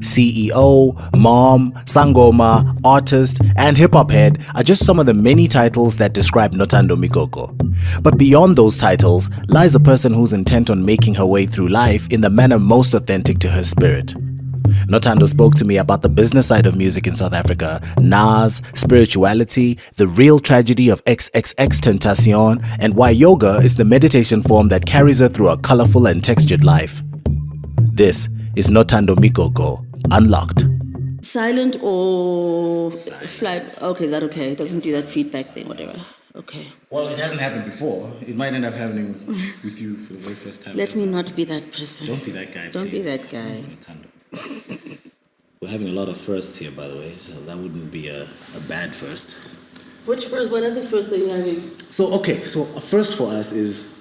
CEO, mom, sangoma, artist, and hip-hop head are just some of the many titles that describe Nothando Migogo. But beyond those titles lies a person who's intent on making her way through life in the manner most authentic to her spirit. Nothando spoke to me about the business side of music in South Africa, Nas, spirituality, the real tragedy of XXXTenTacion, and why yoga is the meditation form that carries her through a colorful and textured life. This is Nothando Migogo, Unlocked. Silent or Silent. flight? Okay, is that okay? It doesn't do that feedback thing, whatever. Okay. Well, it hasn't happened before. It might end up happening with you for the very first time. Let me not be that person. Don't be that guy, Don't please. be that guy. We're having a lot of firsts here, by the way, so that wouldn't be a bad first. Which first? What other first are you having? So a first for us is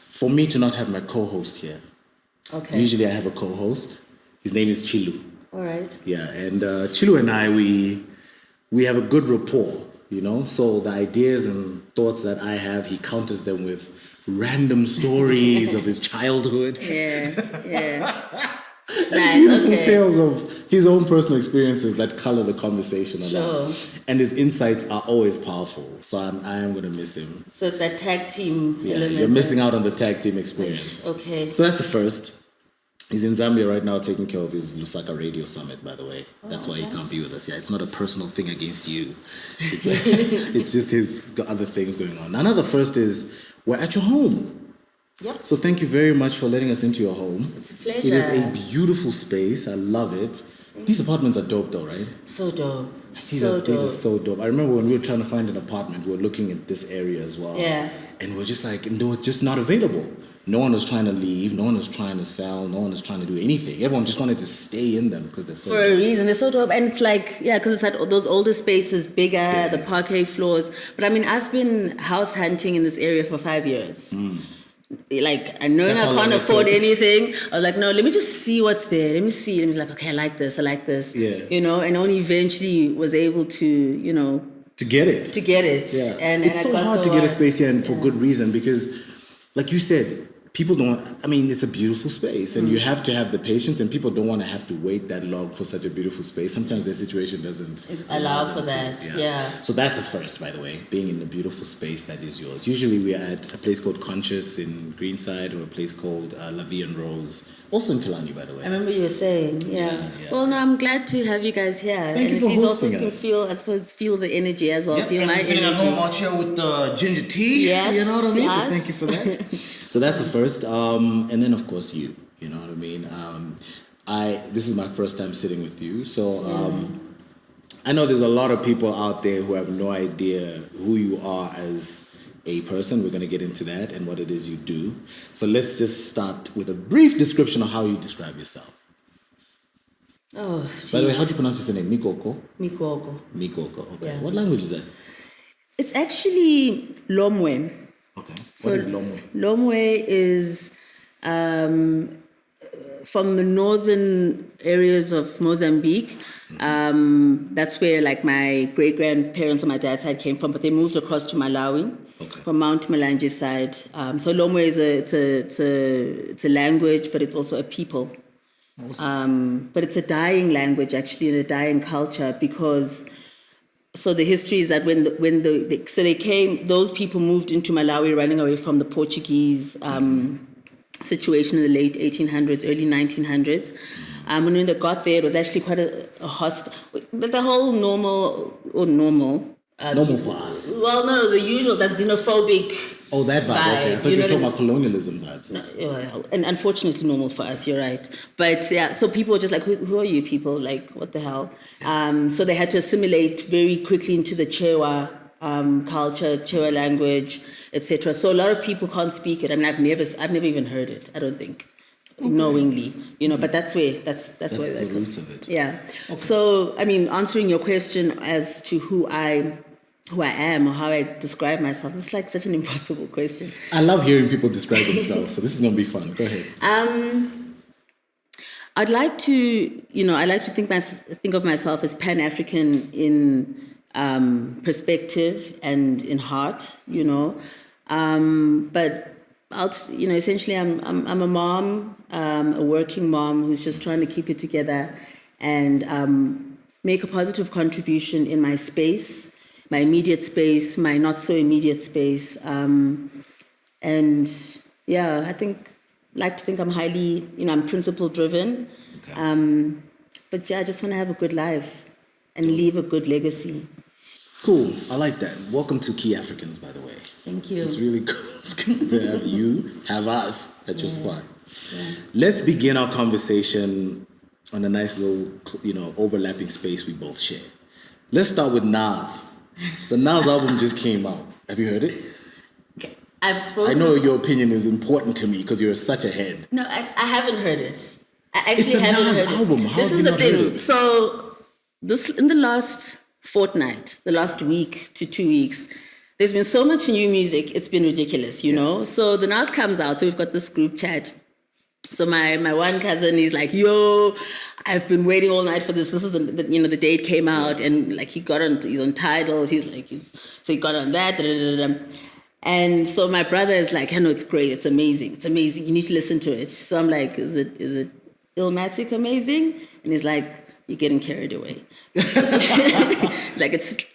for me to not have my co-host here. Okay. Usually I have a co-host. His name is Chilu. All right. Yeah, and Chilu and I, we have a good rapport, you know? So the ideas and thoughts that I have, he counters them with random stories of his childhood. Yeah. And Nice, beautiful okay. tales of his own personal experiences that color the conversation a lot. Sure. And his insights are always powerful. So I am going to miss him. So it's that tag team Yeah, element. you're missing out on the tag team experience. Okay. So that's the first. He's in Zambia right now taking care of his Lusaka Radio Summit, by the way. That's why he can't be with us. Yeah, it's not a personal thing against you. It's, it's just his other things going on. Another first is we're at your home. Yep. So thank you very much for letting us into your home. It's a pleasure. It is a beautiful space. I love it. These apartments are dope though, right? So dope. These are so dope. I remember when we were trying to find an apartment, we were looking at this area as well. Yeah. And we're just like, and they were just not available. No one was trying to leave. No one was trying to sell. No one was trying to do anything. Everyone just wanted to stay in them because they're so For dope. a reason. They're so dope. And it's like, yeah, because it's like those older spaces, bigger, the parquet floors. But I mean, I've been house hunting in this area for 5 years. Like, I know That's how I long can't it afford took. anything. I was like, no, let me just see what's there. Let me see. And it's like, okay, I like this. Yeah. You know, and only eventually was able to, you know, To get it. to get it. Yeah. And it's I so got hard so to get a hard. space here and for good reason because, like you said, people don't, I mean, it's a beautiful space and you have to have the patience and people don't want to have to wait that long for such a beautiful space. Sometimes their situation doesn't allow for them to. that. Yeah. So that's a first, by the way, being in a beautiful space that is yours. Usually we're at a place called Conscious in Greenside or a place called La Vie and Rose, also in Killarney, by the way. I remember you were saying, yeah. Well, no, I'm glad to have you guys here. Thank you for these hosting also us. can feel, I suppose, feel the energy as well. Yep, Feel and my we're feeling energy. at home out here with the ginger tea. Yes, You know what I mean? yes. So thank you for that. So that's the first. And then, of course, you know what I mean? This is my first time sitting with you. So I know there's a lot of people out there who have no idea who you are as a person. We're going to get into that and what it is you do. So let's just start with a brief description of how you describe yourself. Oh, By the way, how do you pronounce your name? Migogo? Migogo. Migogo. Okay. Yeah. What language is that? It's actually Lomwe. Okay. So What is Lomwe? Lomwe is from the northern areas of Mozambique. That's where like my great grandparents on my dad's side came from, but they moved across to Malawi from Mount Malanje side. So Lomwe is it's a language, but it's also a people. But it's a dying language actually, and a dying culture because. So the history is that so they came, those people moved into Malawi running away from the Portuguese situation in the late 1800s, early 1900s. And when they got there, it was actually quite a hostile, but the whole normal. Normal for us. Well, no, the usual, that xenophobic. Oh, that vibe. Okay. I thought you were know talking what about colonialism vibes. and unfortunately normal for us, you're right. But yeah, so people were just like, who are you people? Like, what the hell? So they had to assimilate very quickly into the Chewa culture, Chewa language, etc. So a lot of people can't speak it. I mean, I've never even heard it, I don't think. Knowingly, you know, but that's where that's where the roots of it. Yeah. Okay. So I mean, answering your question as to who I am or how I describe myself, it's like such an impossible question. I love hearing people describe themselves, so this is gonna be fun. Go ahead. I'd like to, think of myself as Pan-African in perspective and in heart, you know, but essentially I'm a mom, a working mom who's just trying to keep it together and make a positive contribution in my space, my immediate space, my not so immediate space. And yeah, like to think I'm highly, I'm principle driven. Okay. But yeah, I just want to have a good life and leave a good legacy. Cool. I like that. Welcome to Key Africans, by the way. Thank you. It's really cool to have us at your spot. Yeah. Let's begin our conversation on a nice little, overlapping space we both share. Let's start with Nas. The Nas album just came out. Have you heard it? I've spoken. I know your opinion is important to me because you're such a head. No, I haven't heard it. I actually haven't heard it. It's a Nas album. How this have is you the not heard thing. it? So in the last fortnight, the last week to 2 weeks, there's been so much new music. It's been ridiculous, you know. So the Nas comes out. So we've got this group chat. So my one cousin is like, yo, I've been waiting all night for this. This is the date came out, and like he's on Tidal. So he got on that. And so my brother is like, I know it's great. It's amazing. It's amazing. You need to listen to it. So I'm like, is it Illmatic amazing? And he's like, you're getting carried away. He's like, it's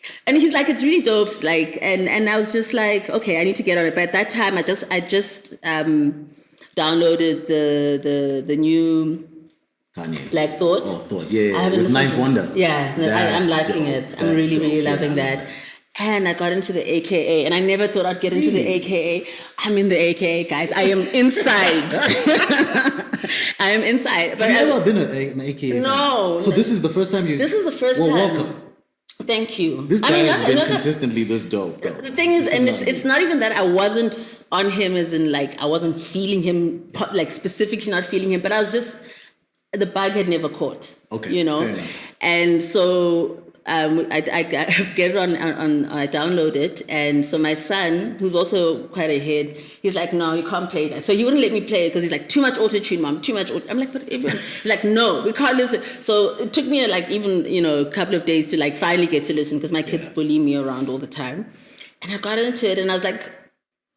really dope. Like, and I was just like, okay, I need to get on it. But at that time, I just downloaded the new Kanye. Black Thought. Oh, Thought, yeah. With Ninth Wonder. Yeah, I'm liking it. I'm really loving that. And I got into the AKA, and I never thought I'd get into the AKA. I'm in the AKA, guys. I am inside. I am inside. But have you ever been an AKA? No. So this is the first time you... This is the first time. Welcome. Thank you. This guy has been consistently this dope, though. The thing is, and it's not even that I wasn't on him as in, like, I wasn't feeling him, like, specifically not feeling him, but I was just... The bug had never caught. Okay, you know? fair enough. And so... I get it on I download it, and so my son, who's also quite ahead, he's like, no, you can't play that. So he wouldn't let me play it because he's like, too much auto-tune, mom, too much auto. I'm like, but everyone, he's like, no, we can't listen. So it took me like even a couple of days to like finally get to listen because my kids bully me around all the time, and I got into it and I was like,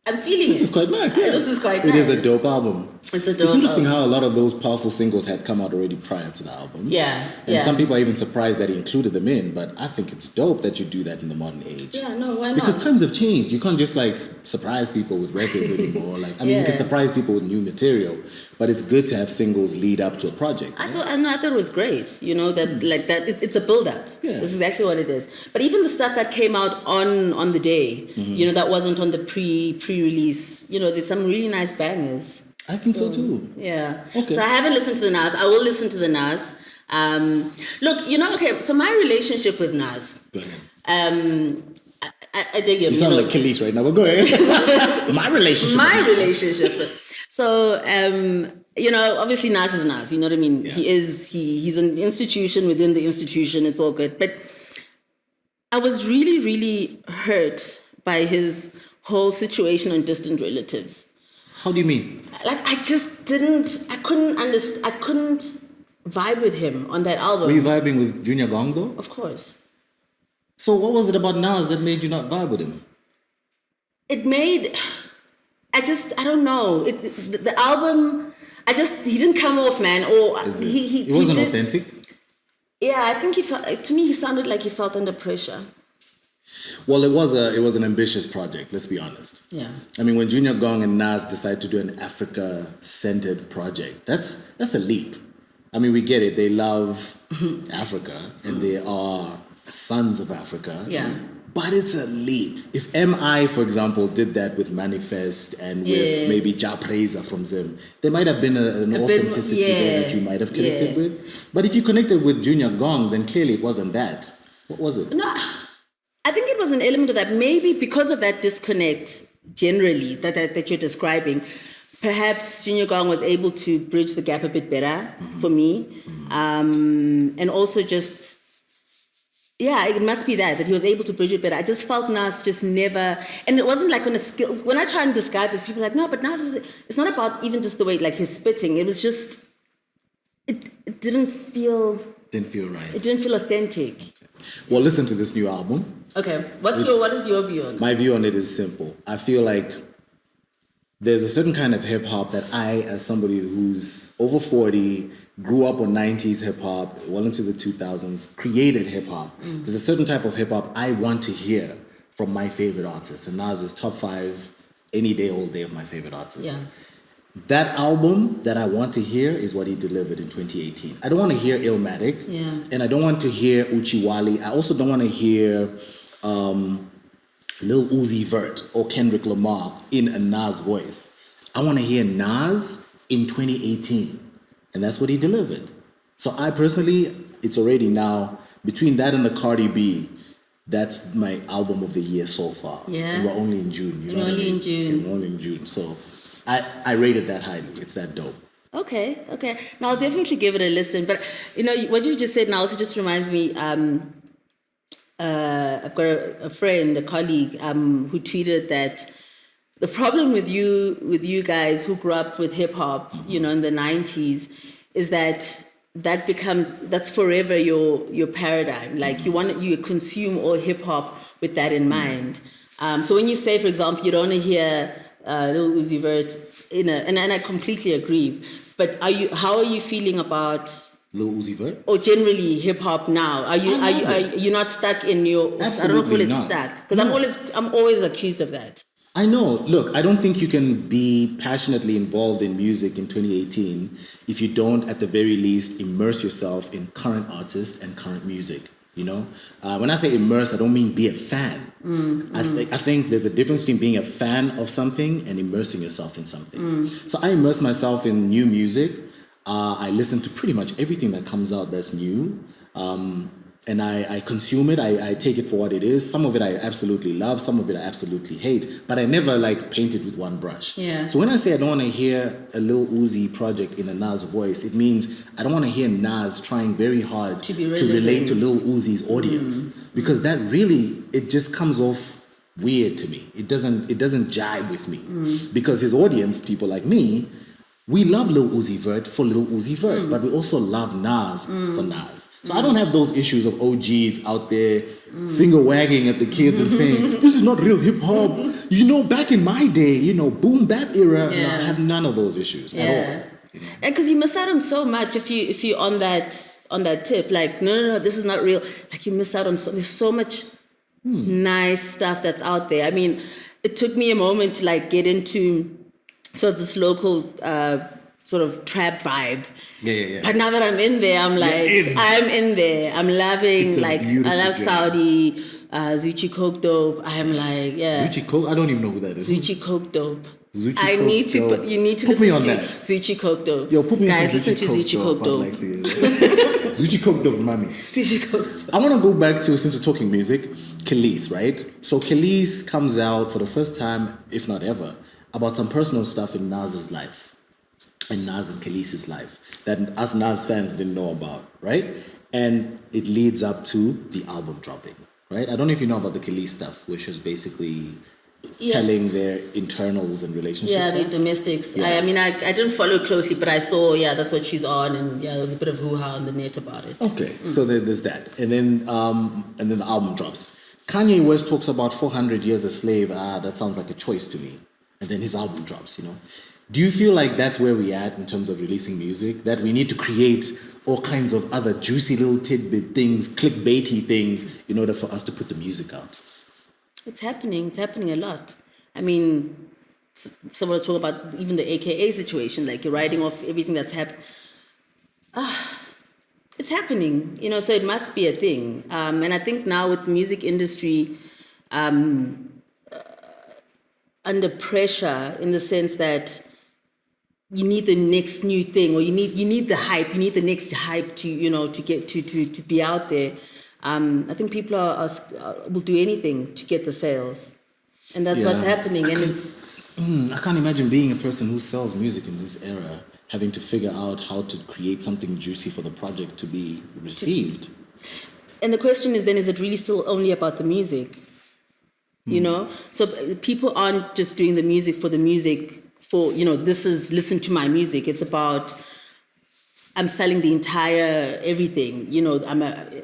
I'm feeling this is quite nice. Yeah. This is quite nice. It is a dope album. It's a dope. It's interesting how a lot of those powerful singles had come out already prior to the album. Yeah. And some people are even surprised that he included them in, but I think it's dope that you do that in the modern age. Yeah, no, why not? Because times have changed. You can't just like surprise people with records anymore. Like, I mean, you can surprise people with new material, but it's good to have singles lead up to a project. I thought it was great. You know that like that. It's a build up. Yeah. This is exactly what it is. But even the stuff that came out on the day, that wasn't on the pre-release. There's some really nice bangers. I think so too. Yeah. Okay. So I haven't listened to the Nas. I will listen to the Nas. Look, okay. So my relationship with Nas. Go ahead. I dig him. You sound like Khalees right now, but go ahead. My relationship. So, obviously Nas is Nas. You know what I mean? Yeah. He's an institution within the institution. It's all good. But I was really, really hurt by his whole situation on Distant Relatives. How do you mean? Like, I couldn't vibe with him on that album. Were you vibing with Junior Gong though? Of course. So what was it about Nas that made you not vibe with him? I don't know. The album, he didn't come off, man. Or he wasn't authentic? Yeah, I think he sounded like he felt under pressure. Well, it was an ambitious project, let's be honest. Yeah. I mean, when Junior Gong and Nas decide to do an Africa-centered project, that's a leap. I mean, we get it. They love Africa, and they are sons of Africa. Yeah. But it's a leap. If M.I., for example, did that with Manifest and with maybe Ja Praiser from Zim, there might have been an authenticity there that you might have connected with. But if you connected with Junior Gong, then clearly it wasn't that. What was it? No, I think it was an element of that. Maybe because of that disconnect generally that you're describing, perhaps Junior Gong was able to bridge the gap a bit better for me. And also just... Yeah, it must be that he was able to bridge it better. I just felt Nas just never, and it wasn't like on a skill. When I try and describe this, people are like, no, but Nas it's not about even just the way, like his spitting. It was just, it didn't feel right. It didn't feel authentic. Okay. Well, listen to this new album. Okay, what is your view on it? My view on it is simple. I feel like there's a certain kind of hip hop that I, as somebody who's over 40, grew up on 90s hip hop, well into the 2000s, created hip hop. There's a certain type of hip hop I want to hear from my favorite artists. And Nas is top 5 any day, all day of my favorite artists. Yeah. That album that I want to hear is what he delivered in 2018. I don't want to hear Illmatic. Yeah. And I don't want to hear Uchiwali. I also don't want to hear Lil Uzi Vert or Kendrick Lamar in a Nas voice. I want to hear Nas in 2018. And that's what he delivered. So I personally, it's already now, between that and the Cardi B, that's my album of the year so far. Yeah. And we're only in June. You know only what I mean? in June. We're only in June. So I rated that highly. It's that dope. Okay. Now I'll definitely give it a listen. But what you just said now also just reminds me. I've got a friend, a colleague, who tweeted that the problem with you guys who grew up with hip hop, in the 90s, is that's forever your paradigm. Like you consume all hip hop with that in mind. So when you say, for example, you don't want to hear Lil Uzi Vert and I completely agree. But how are you feeling about Lil Uzi Vert? Or generally hip hop now? Are you not stuck in your? Absolutely I don't call it not. stuck because I'm always accused of that. I know. Look, I don't think you can be passionately involved in music in 2018 if you don't, at the very least, immerse yourself in current artists and current music. When I say immerse, I don't mean be a fan. I think there's a difference between being a fan of something and immersing yourself in something. So I immerse myself in new music. I listen to pretty much everything that comes out that's new. And I consume it. I take it for what it is. Some of it I absolutely love. Some of it I absolutely hate. But I never paint it with one brush. Yeah. So when I say I don't want to hear a Lil Uzi project in a Nas voice, it means I don't want to hear Nas trying very hard to relate to Lil Uzi's audience. Because that really, it just comes off weird to me. It doesn't jive with me. Because his audience, people like me, we love Lil Uzi Vert for Lil Uzi Vert, but we also love Nas for Nas. So I don't have those issues of OGs out there finger wagging at the kids and saying, this is not real hip hop. Back in my day, boom bap era, Yeah. I have none of those issues at all. And because you miss out on so much if you on that tip, no, this is not real. You miss out on there's so much nice stuff that's out there. I mean, it took me a moment to get into sort of this local sort of trap vibe. Yeah. But now that I'm in there, I'm I'm in there. I'm loving, I love Saudi, Zuchi Coke Dope. I'm Zuchi Coke? I don't even know who that is. Zuchi Coke Dope. Zuchi I Coke need to. Dope. You need to Put listen me on to that. Zuchi Coke Dope. Yo, put me Guys, on some listen to Zuchi Coke Dope. I'd like to hear that. Zuchi Coke Dope, mommy. Zuchi Coke Dope. I want to go back to, since we're talking music, Khalees, right? So Khalees comes out for the first time, if not ever, about some personal stuff in Nas's life. And Nas and Khalees' life that us Nas fans didn't know about, right? And it leads up to the album dropping, right? I don't know if you know about the Khalees stuff, which was basically telling their internals and relationships. Yeah, the domestics. Yeah. I didn't follow closely, but I saw, that's what she's on, and there was a bit of hoo-ha on the net about it. Okay, so there's that. And then the album drops. Kanye West talks about 400 years a slave. That sounds like a choice to me. And then his album drops, Do you feel like that's where we're at in terms of releasing music? That we need to create all kinds of other juicy little tidbit things, clickbaity things, in order for us to put the music out? It's happening. It's happening a lot. Someone was talking about even the AKA situation, you're writing off everything that's happened. It's happening, so it must be a thing. And I think now with the music industry, under pressure in the sense that you need the next new thing, or you need the hype. You need the next hype to get to be out there. I think people will do anything to get the sales, and that's what's happening. I can't imagine being a person who sells music in this era, having to figure out how to create something juicy for the project to be received. And the question is then: is it really still only about the music? So people aren't just doing the music for the music. For this is listen to my music. It's about I'm selling the entire everything. I'm an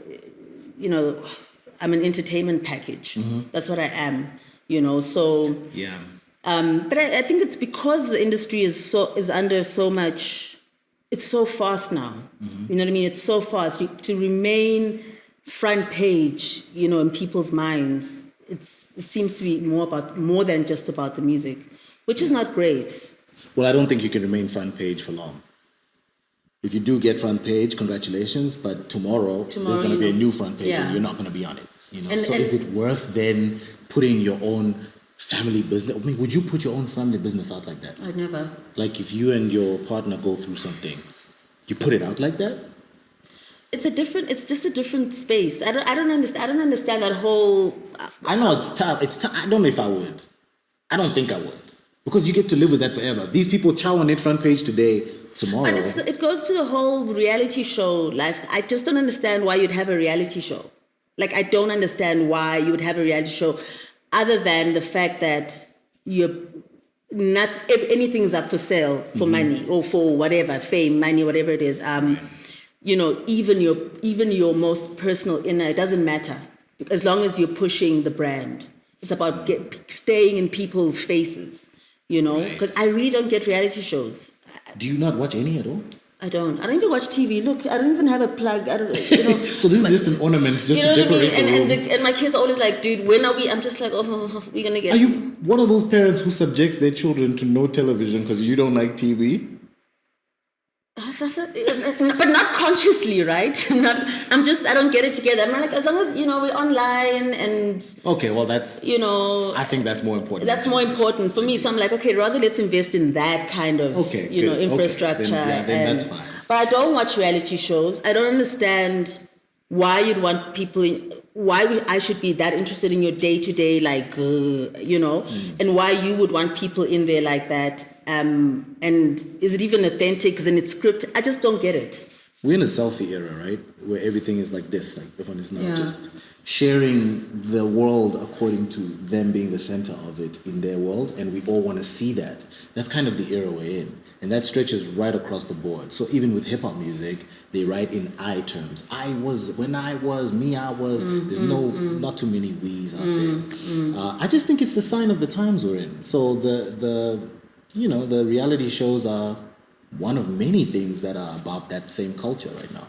entertainment package. That's what I am. So But I think it's because the industry is under so much. It's so fast now. You know what I mean? It's so fast. To remain front page, in people's minds, it seems to be more than just about the music, which is not great. Well, I don't think you can remain front page for long. If you do get front page, congratulations. But tomorrow there's going to be a new front page, and you're not going to be on it. So is it worth then putting your own family business? I mean, would you put your own family business out like that? I'd never. Like if you and your partner go through something, you put it out like that? It's just a different space. I don't understand that whole. I know it's tough. I don't know if I would. I don't think I would. Because you get to live with that forever. These people chow on it front page today, tomorrow. But it goes to the whole reality show lifestyle. I just don't understand why you'd have a reality show. Like, I don't understand why you would have a reality show other than the fact that if anything's up for sale for money or for whatever, fame, money, whatever it is, even your most personal inner, it doesn't matter. As long as you're pushing the brand. It's about staying in people's faces, because I really don't get reality shows. Do you not watch any at all? I don't even watch TV. Look, I don't even have a plug. I don't, So this is just an ornament, just to decorate the room. And my kids are always like, dude, when are we? I'm just like, we're gonna get. Are you one of those parents who subjects their children to no television because you don't like TV? But not consciously, right? I don't get it together. I'm not like, as long as, we're online and... Okay, well, that's... I think that's more important. That's more important for me. So I'm like, okay, rather let's invest in that kind of, infrastructure. Okay. Then that's fine. But I don't watch reality shows. I don't understand why you'd want people... I should be that interested in your day-to-day, and why you would want people in there like that. And is it even authentic? Because then it's scripted. I just don't get it. We're in a selfie era, right? Where everything is like this. Like everyone is now just sharing the world according to them being the center of it in their world. And we all want to see that. That's kind of the era we're in. And that stretches right across the board. So even with hip-hop music, they write in I terms. I was, when I was, me, I was. There's not too many we's out there. I just think it's the sign of the times we're in. So the reality shows are one of many things that are about that same culture right now.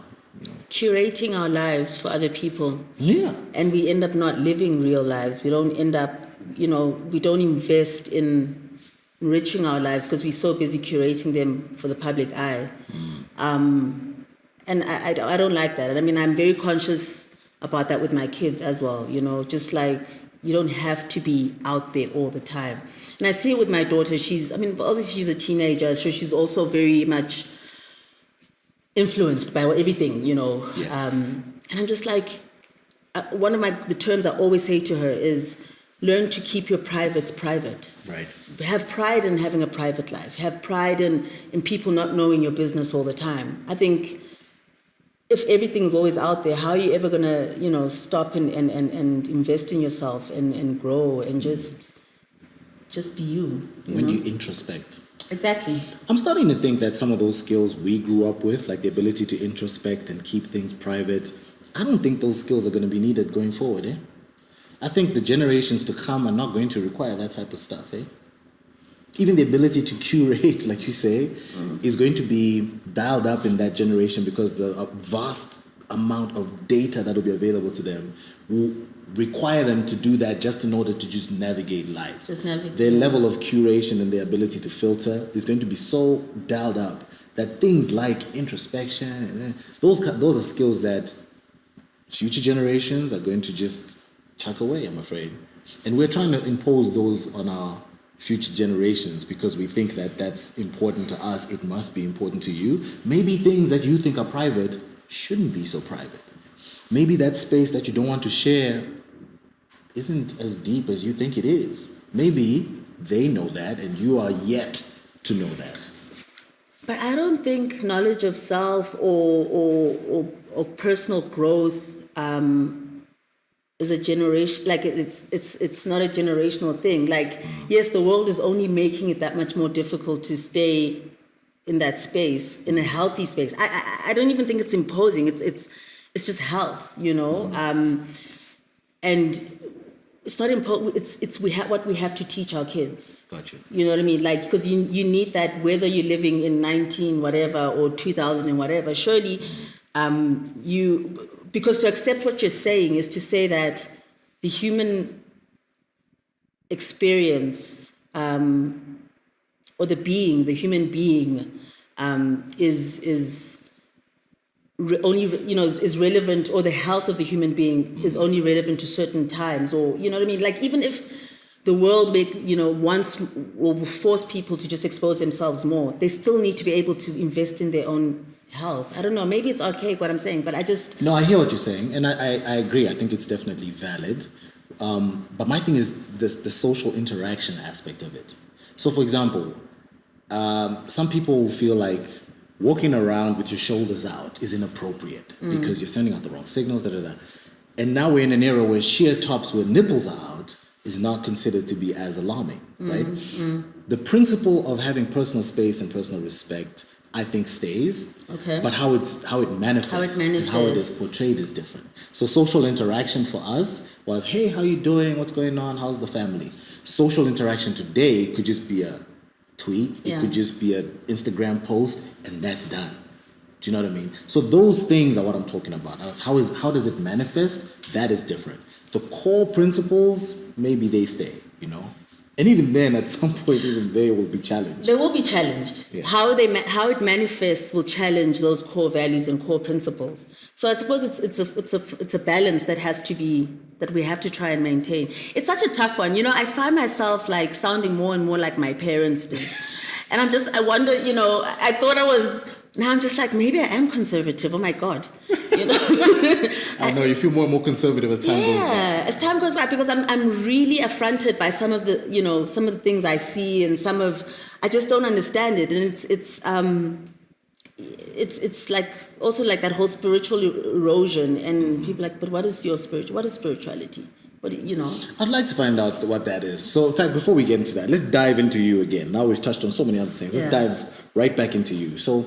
Curating our lives for other people. Yeah. And we end up not living real lives. We don't end up, we don't invest in enriching our lives because we're so busy curating them for the public eye. And I don't like that. And I mean, I'm very conscious about that with my kids as well, just like you don't have to be out there all the time. And I see it with my daughter. Obviously she's a teenager, so she's also very much influenced by everything, Yeah. And I'm just like, one of the terms I always say to her is, learn to keep your privates private. Right. Have pride in having a private life. Have pride in people not knowing your business all the time. I think if everything's always out there, how are you ever gonna, stop and invest in yourself and grow and just be you? When you introspect. Exactly. I'm starting to think that some of those skills we grew up with, like the ability to introspect and keep things private, I don't think those skills are going to be needed going forward, eh? I think the generations to come are not going to require that type of stuff, eh? Even the ability to curate, like you say, is going to be dialed up in that generation because the vast amount of data that will be available to them will require them to do that just in order to just navigate life. Their level of curation and their ability to filter is going to be so dialed up that things like introspection, those are skills that future generations are going to just chuck away, I'm afraid. And we're trying to impose those on our future generations because we think that that's important to us. It must be important to you. Maybe things that you think are private shouldn't be so private. Maybe that space that you don't want to share isn't as deep as you think it is. Maybe they know that and you are yet to know that. But I don't think knowledge of self or personal growth is a generation, like it's not a generational thing. Like, yes, the world is only making it that much more difficult to stay in that space, in a healthy space. I don't even think it's imposing. It's just health, And it's not important. It's what we have to teach our kids. Gotcha. You know what I mean? Like, because you need that, whether you're living in 19 whatever or 2000 and whatever. Surely, because to accept what you're saying is to say that the human experience, or the human being, is only, is relevant, or the health of the human being is only relevant to certain times, or, you know what I mean? Like, even if the world once will force people to just expose themselves more, they still need to be able to invest in their own health. I don't know, maybe it's archaic what I'm saying, but I just... No, I hear what you're saying, and I agree. I think it's definitely valid. But my thing is the social interaction aspect of it. So, for example, some people feel like walking around with your shoulders out is inappropriate because you're sending out the wrong signals, And now we're in an era where sheer tops with nipples are out is not considered to be as alarming, right? The principle of having personal space and personal respect, I think, stays. Okay. But how it manifests and how it is portrayed is different. So social interaction for us was, hey, how you doing? What's going on? How's the family? Social interaction today could just be a tweet. It could just be an Instagram post, and that's done. Do you know what I mean? So those things are what I'm talking about. How does it manifest? That is different. The core principles, maybe they stay, And even then, at some point, even they will be challenged. They will be challenged. Yeah. How it manifests will challenge those core values and core principles. So I suppose it's a balance that we have to try and maintain. It's such a tough one. I find myself like sounding more and more like my parents did, and I wonder. I thought I was. Now I'm just like, maybe I am conservative. Oh my God. I know you feel more and more conservative as time goes by. Yeah, as time goes by, because I'm really affronted by some of the things I see, and I just don't understand it, and it's like also like that whole spiritual erosion, and people are like, but what is spirituality? I'd like to find out what that is. So in fact, before we get into that, let's dive into you again. Now we've touched on so many other things. Let's dive right back into you. So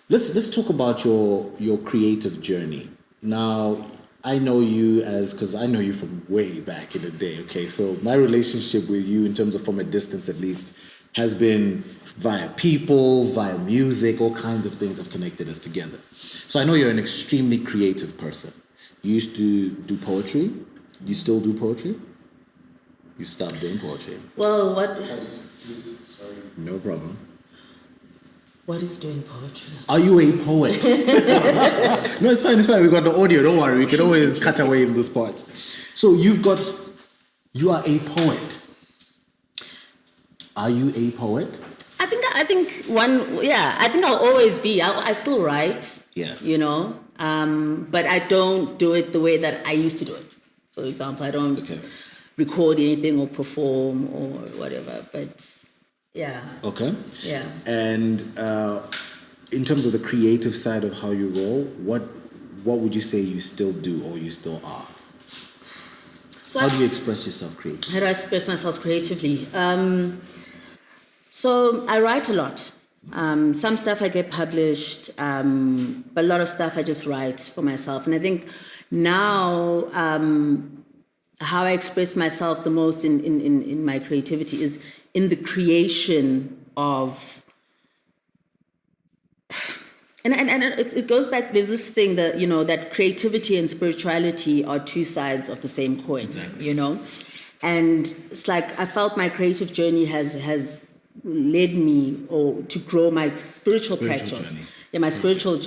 let's talk about your creative journey. Now, I know you because I know you from way back in the day, okay? So my relationship with you, in terms of from a distance at least, has been via people, via music, all kinds of things have connected us together. So I know you're an extremely creative person. You used to do poetry. You still do poetry? You stopped doing poetry. Well, what? Sorry. No problem. What is doing poetry? Are you a poet? No, it's fine. We got the audio. Don't worry. We can always cut away in this part. So you are a poet. Are you a poet? I think I'll always be. I still write. Yeah. But I don't do it the way that I used to do it. For example, I don't record anything or perform or whatever. But yeah. Okay. Yeah. And in terms of the creative side of how you roll, what would you say you still do or you still are? So how do you express yourself creatively? How do I express myself creatively? So I write a lot. Some stuff I get published, but a lot of stuff I just write for myself. And I think now how I express myself the most in my creativity is in the creation of... And it goes back, there's this thing that, that creativity and spirituality are two sides of the same coin, exactly. And it's like I felt my creative journey has led me to grow my spiritual practice. Journey. Yeah, my spiritual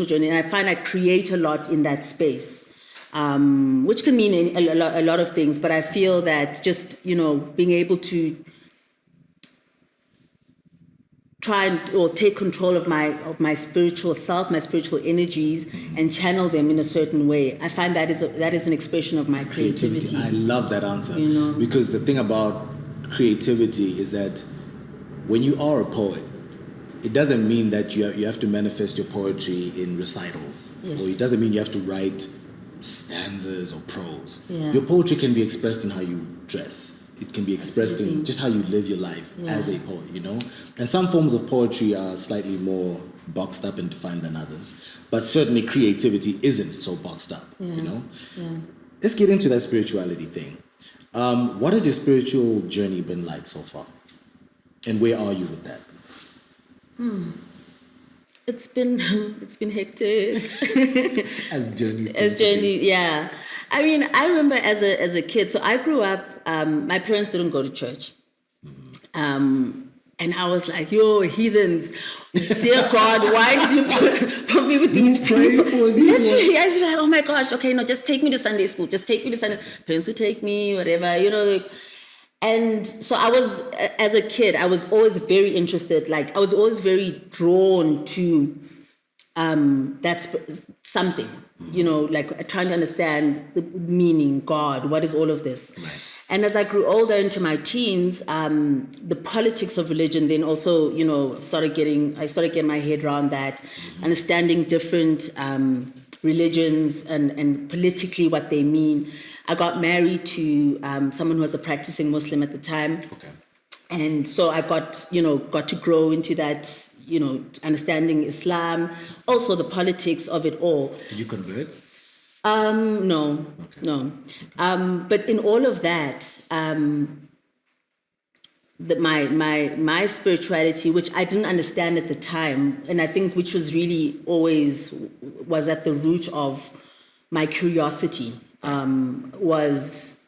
journey. And I find I create a lot in that space, which can mean a lot of things. But I feel that just, being able to try or take control of my spiritual self, my spiritual energies, and channel them in a certain way. I find that is an expression of my creativity. I love that answer. Because the thing about creativity is that when you are a poet, it doesn't mean that you have to manifest your poetry in recitals. Yes. Or it doesn't mean you have to write stanzas or prose. Yeah. Your poetry can be expressed in how you dress. It can be expressed Absolutely. in just how you live your life as a poet, And some forms of poetry are slightly more boxed up and defined than others. But certainly creativity isn't so boxed up, Yeah. Let's get into that spirituality thing. What has your spiritual journey been like so far? And where are you with that? It's been hectic. As journeys. Yeah. I mean, I remember as a kid. So I grew up. My parents didn't go to church. And I was like, yo, heathens, dear God, why did you put me with these people? For these Literally, I was like, oh my gosh, okay, no, just take me to Sunday school. Just take me to Sunday. Parents would take me, whatever, like, and so I was, as a kid, I was always very interested. Like, I was always very drawn to that's something, like trying to understand the meaning, God, what is all of this? Right. And as I grew older into my teens, the politics of religion then also, I started getting my head around that, understanding different religions and politically what they mean. I got married to someone who was a practicing Muslim at the time. Okay. And so I got to grow into that, understanding Islam, also the politics of it all. Did you convert? No, Okay. no. But in all of that, my spirituality, which I didn't understand at the time, and I think which was really always was at the root of my curiosity, was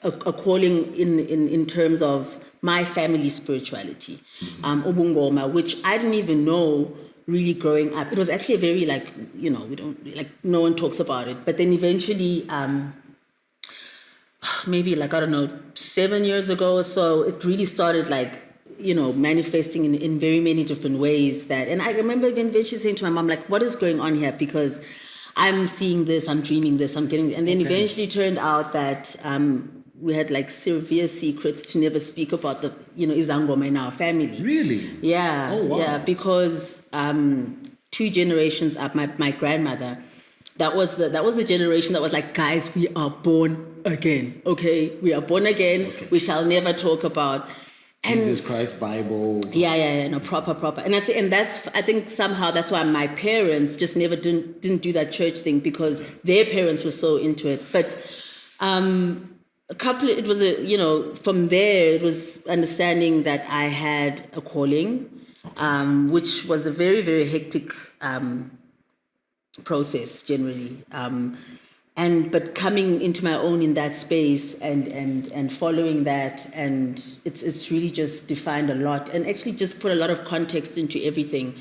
a calling in terms of my family spirituality, ubungoma, which I didn't even know really growing up. It was actually a very we don't no one talks about it. But then eventually, maybe 7 years ago or so, it really started manifesting in very many different ways. And I remember eventually saying to my mom, what is going on here? Because I'm seeing this, I'm dreaming this, I'm getting, and then eventually turned out that we had severe secrets to never speak about the izangoma in our family. Really? Yeah. Oh, wow. Yeah, because 2 generations up, my grandmother, that was the generation that was like, guys, we are born again. Okay, we are born again. Okay. We shall never talk about Jesus Christ, Bible. Yeah, no, proper. And I think somehow that's why my parents just never didn't do that church thing, because their parents were so into it. But it was from there it was understanding that I had a calling, which was a very, very hectic process generally. But coming into my own in that space and following that, and it's really just defined a lot and actually just put a lot of context into everything.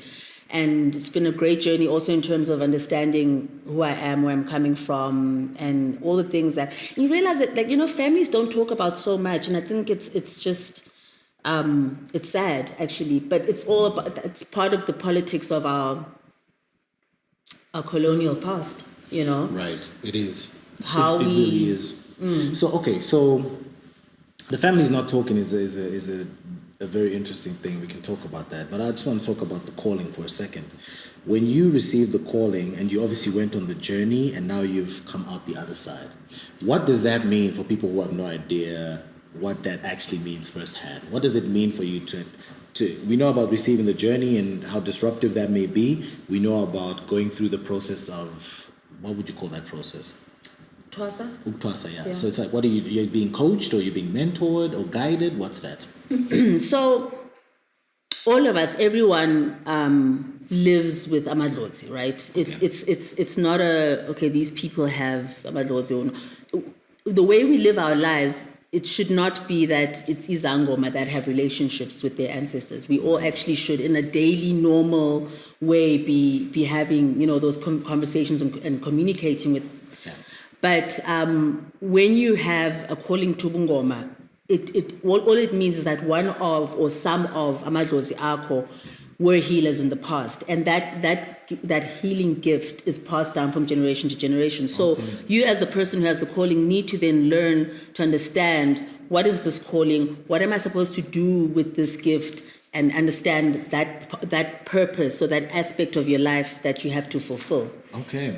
And it's been a great journey also in terms of understanding who I am, where I'm coming from, and all the things that you realize that families don't talk about so much. And I think it's just it's sad actually, but it's part of the politics of our colonial past. Right. It is. How it really is. So the family's not talking is a very interesting thing. We can talk about that, but I just want to talk about the calling for a second. When you received the calling and you obviously went on the journey and now you've come out the other side, what does that mean for people who have no idea what that actually means firsthand? What does it mean for you to we know about receiving the journey and how disruptive that may be. We know about going through the process of, what would you call that process? Twasa, yeah. So it's like, what are you're being coached, or you're being mentored or guided? What's that? So all of us, everyone lives with amadlozi, right? It's not these people have amadlozi. The way we live our lives, it should not be that it's izangoma that have relationships with their ancestors. We all actually should, in a daily, normal way, be having those conversations and communicating with. Yeah. But when you have a calling to bungoma, all it means is that one of or some of amadlozi akho were healers in the past, and that healing gift is passed down from generation to generation. So you, as the person who has the calling, need to then learn to understand, what is this calling? What am I supposed to do with this gift? And understand that purpose, or that aspect of your life that you have to fulfill. Okay.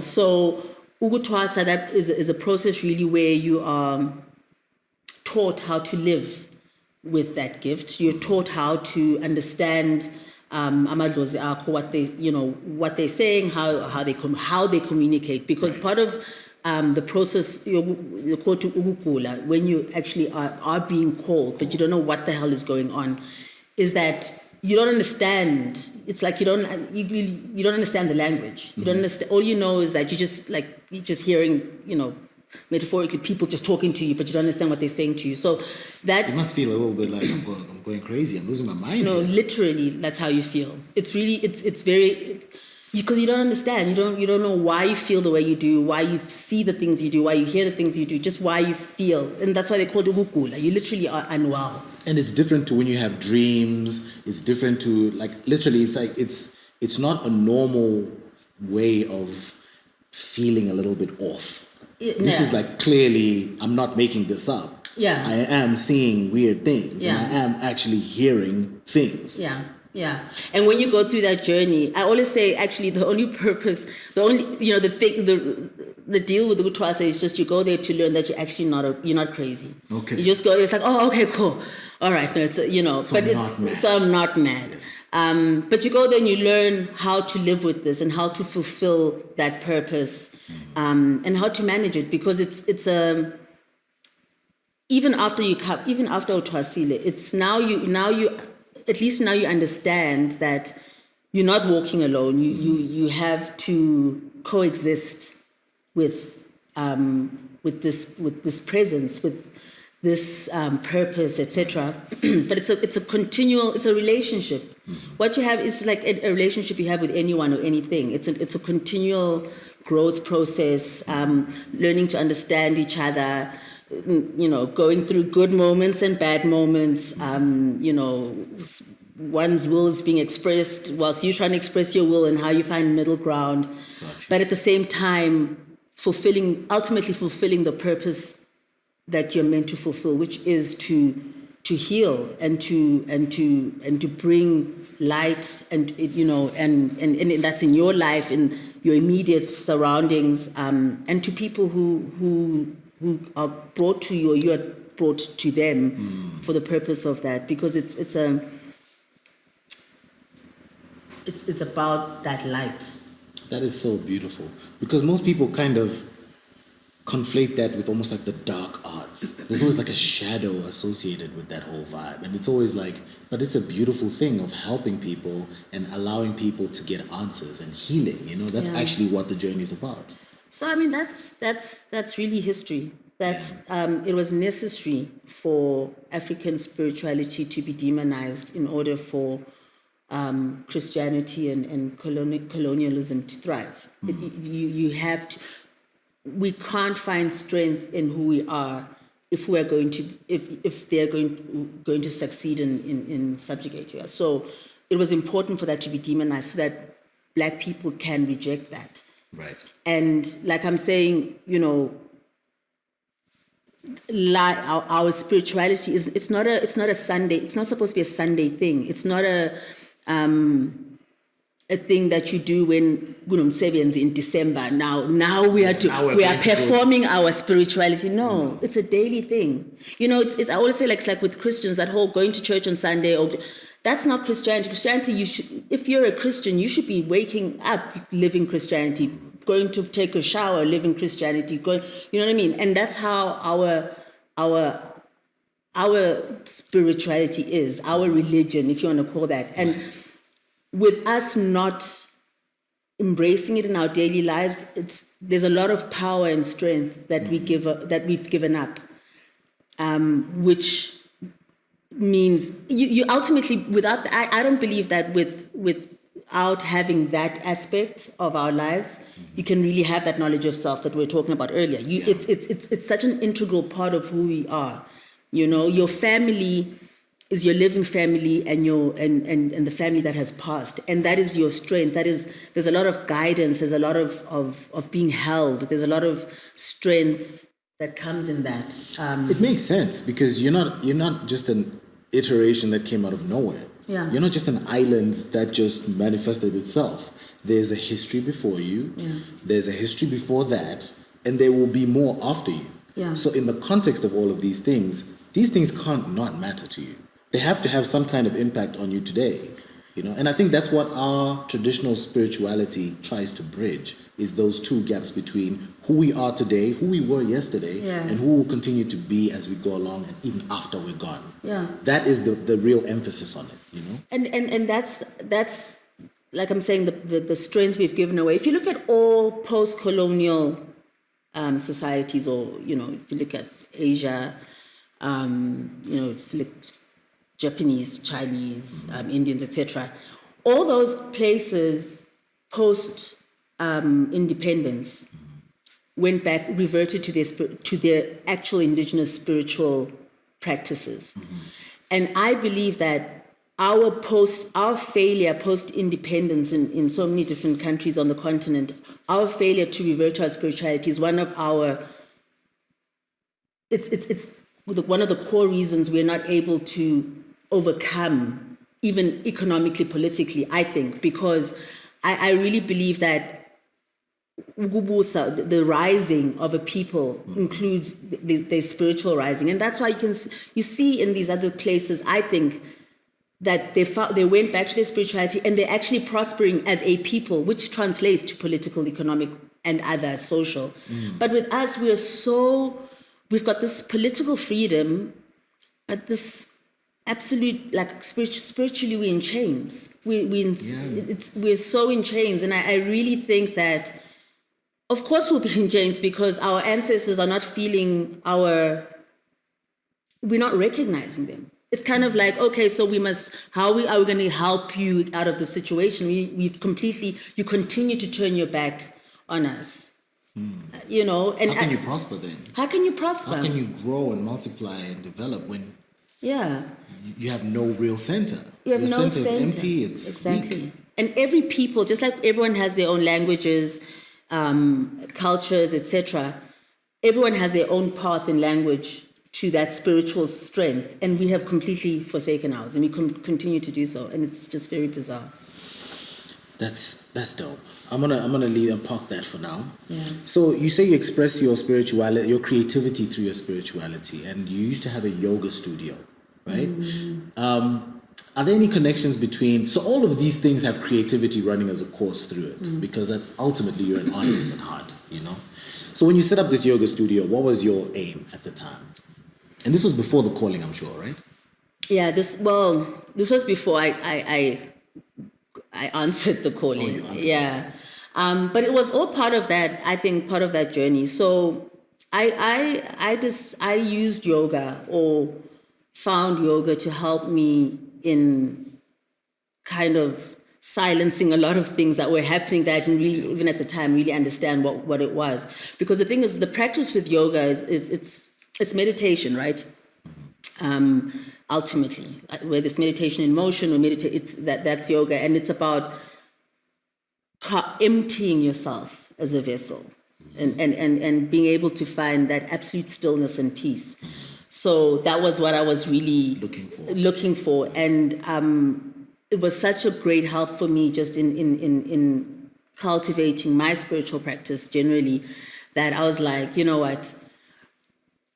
So ukutwasa, that is a process really where you are taught how to live with that gift. You're taught how to understand amadlozi akho, what they're saying, how they communicate, because part of the process, you're called to ukugula, when you actually are being called, but you don't know what the hell is going on, is that you don't understand. It's like you don't understand the language. You don't understand. All you know is that you're just hearing, metaphorically, people just talking to you, but you don't understand what they're saying to you. So that You must feel a little bit like I'm going crazy. I'm losing my mind. no, here. literally, that's how you feel. It's really, it's very, because you don't understand. You don't know why you feel the way you do, why you see the things you do, why you hear the things you do, just why you feel. And that's why they call it ukugula. You literally are unwell. And it's different to when you have dreams. It's different to literally. It's like it's not a normal way of feeling a little bit off. This is like clearly I'm not making this up. Yeah. I am seeing weird things. Yeah. And I am actually hearing things. Yeah. Yeah. And when you go through that journey, I always say, actually, the only purpose, the deal with the Utwasa is just you go there to learn that you're actually you're not crazy. Okay. You just go there, it's like, oh, okay, cool. All right. No, it's, so I'm not mad. But you go there and you learn how to live with this and how to fulfill that purpose, and how to manage it, because it's even after Utwasile, it's now you at least now you understand that you're not walking alone. You have to coexist with this presence, with this purpose, etc. But it's a relationship. What you have is like a relationship you have with anyone or anything. It's a continual growth process, learning to understand each other, going through good moments and bad moments, one's will is being expressed whilst you're trying to express your will, and how you find middle ground. Gotcha. But at the same time, ultimately fulfilling the purpose that you're meant to fulfill, which is to heal and to bring light, and that's in your life, in your immediate surroundings, and to people who are brought to you, or you are brought to them for the purpose of that, because it's about that light. That is so beautiful, because most people kind of conflate that with almost like the dark arts. There's always like a shadow associated with that whole vibe, and it's always like, but it's a beautiful thing of helping people and allowing people to get answers and healing. That's actually what the journey is about. So I mean, that's really history. It was necessary for African spirituality to be demonized in order for Christianity and colonialism to thrive. You have to. We can't find strength in who we are if they're going to succeed in subjugating us. So it was important for that to be demonized, so that Black people can reject that. Right. And like I'm saying, our spirituality it's not a Sunday. It's not supposed to be a Sunday thing. It's not a thing that you do when Sevens in December. Now we are performing our spirituality. No, it's a daily thing. It's I always say it's like with Christians, that whole going to church on Sunday, that's not Christianity. Christianity, if you're a Christian, you should be waking up living Christianity, going to take a shower living Christianity, you know what I mean? And that's how our spirituality is, our religion, if you want to call that. And with us not embracing it in our daily lives, there's a lot of power and strength that we've given up, which means you ultimately, without I don't believe that without having that aspect of our lives, you can really have that knowledge of self that we were talking about earlier. It's such an integral part of who we are. Your family is your living family, and and the family that has passed, and that is your strength. There's a lot of guidance. There's a lot of being held. There's a lot of strength that comes in that. It makes sense, because you're not just an iteration that came out of nowhere. Yeah. You're not just an island that just manifested itself. There's a history before you. Yeah. There's a history before that, and there will be more after you. Yeah. So in the context of all of these things can't not matter to you. They have to have some kind of impact on you today. And I think that's what our traditional spirituality tries to bridge. is those two gaps between who we are today, who we were yesterday, and who will continue to be as we go along and even after we're gone. Yeah. That is the real emphasis on it, you know? And that's like I'm saying, the strength we've given away. If you look at all post-colonial societies, or, you know, if you look at Asia, you know, select Japanese, Chinese, Indians, etc., all those places post independence went back, reverted to their actual indigenous spiritual practices. And I believe that our failure post-independence in so many different countries on the continent, our failure to revert to our spirituality is one of one of the core reasons we're not able to overcome, even economically, politically, I think, because I really believe that the rising of a people includes their spiritual rising. And that's why you see in these other places, I think, that they went back to their spirituality and they're actually prospering as a people, which translates to political, economic, and other social. But with us, we've got this political freedom, but this absolute, like, spiritually we're in chains. We're so in chains. And I really think that, of course we'll be in chains because our ancestors are not feeling we're not recognizing them. It's kind of like, okay, so how are we going to help you out of the situation? You continue to turn your back on us. You know, and how can you prosper then? How can you prosper? How can you grow and multiply and develop when you have no real center? You have Your no center is empty, it's exactly weak. And every people, just like everyone has their own languages, cultures, etc., everyone has their own path and language to that spiritual strength, and we have completely forsaken ours, and we continue to do so, and it's just very bizarre. That's dope. I'm gonna leave and park that for now. Yeah. So you say you express your spirituality, your creativity through your spirituality, and you used to have a yoga studio, right? Are there any connections between? So all of these things have creativity running as a course through it, because ultimately you're an artist at heart, you know. So when you set up this yoga studio, what was your aim at the time? And this was before the calling, I'm sure, right? Yeah. This was before I answered the calling. Oh, you answered. Yeah. But it was all part of that, I think, part of that journey. So I used yoga, or found yoga, to help me in kind of silencing a lot of things that were happening that I didn't really, even at the time, really understand what it was. Because the thing is, the practice with yoga it's meditation, right? Ultimately, whether it's meditation in motion or that's yoga, and it's about emptying yourself as a vessel, and being able to find that absolute stillness and peace. So that was what I was really looking for, and it was such a great help for me just in cultivating my spiritual practice generally, that I was like, you know what,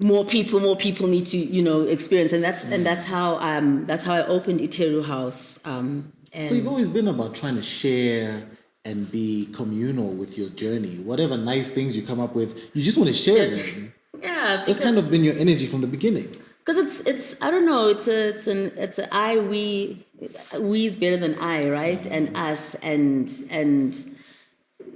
more people need to, you know, experience, and that's how I opened Iteru House. And so you've always been about trying to share and be communal with your journey. Whatever nice things you come up with, you just want to share them. Yeah, that's kind of been your energy from the beginning. Because it's I don't know, it's a I, we is better than I, right? And us, and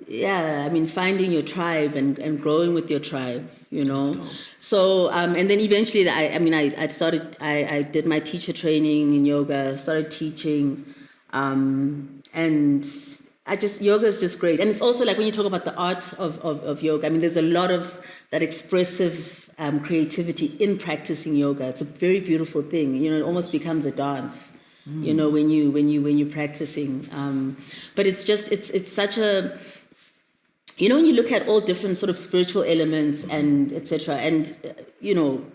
yeah, I mean, finding your tribe and growing with your tribe, you know. So and then eventually I did my teacher training in yoga, started teaching, and yoga is just great. And it's also like when you talk about the art of yoga, I mean, there's a lot of that expressive creativity in practicing yoga. It's a very beautiful thing. You know, it almost becomes a dance, you know, when you're practicing. But it's such a, you know, when you look at all different sort of spiritual elements and etc., and you know,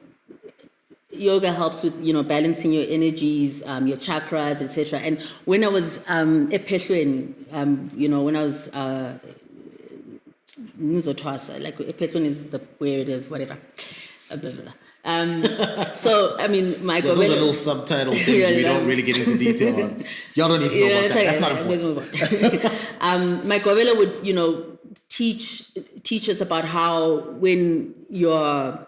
yoga helps with, you know, balancing your energies, your chakras, etc. And when I was ePhehlweni, you know, when I was Nuzotwasa, like ePhehlweni is where it is, whatever. So I mean, my those are little subtitle things we don't really get into detail on. Y'all don't need to know about that. That's not important. My Govela would, you know, teach us about how when you're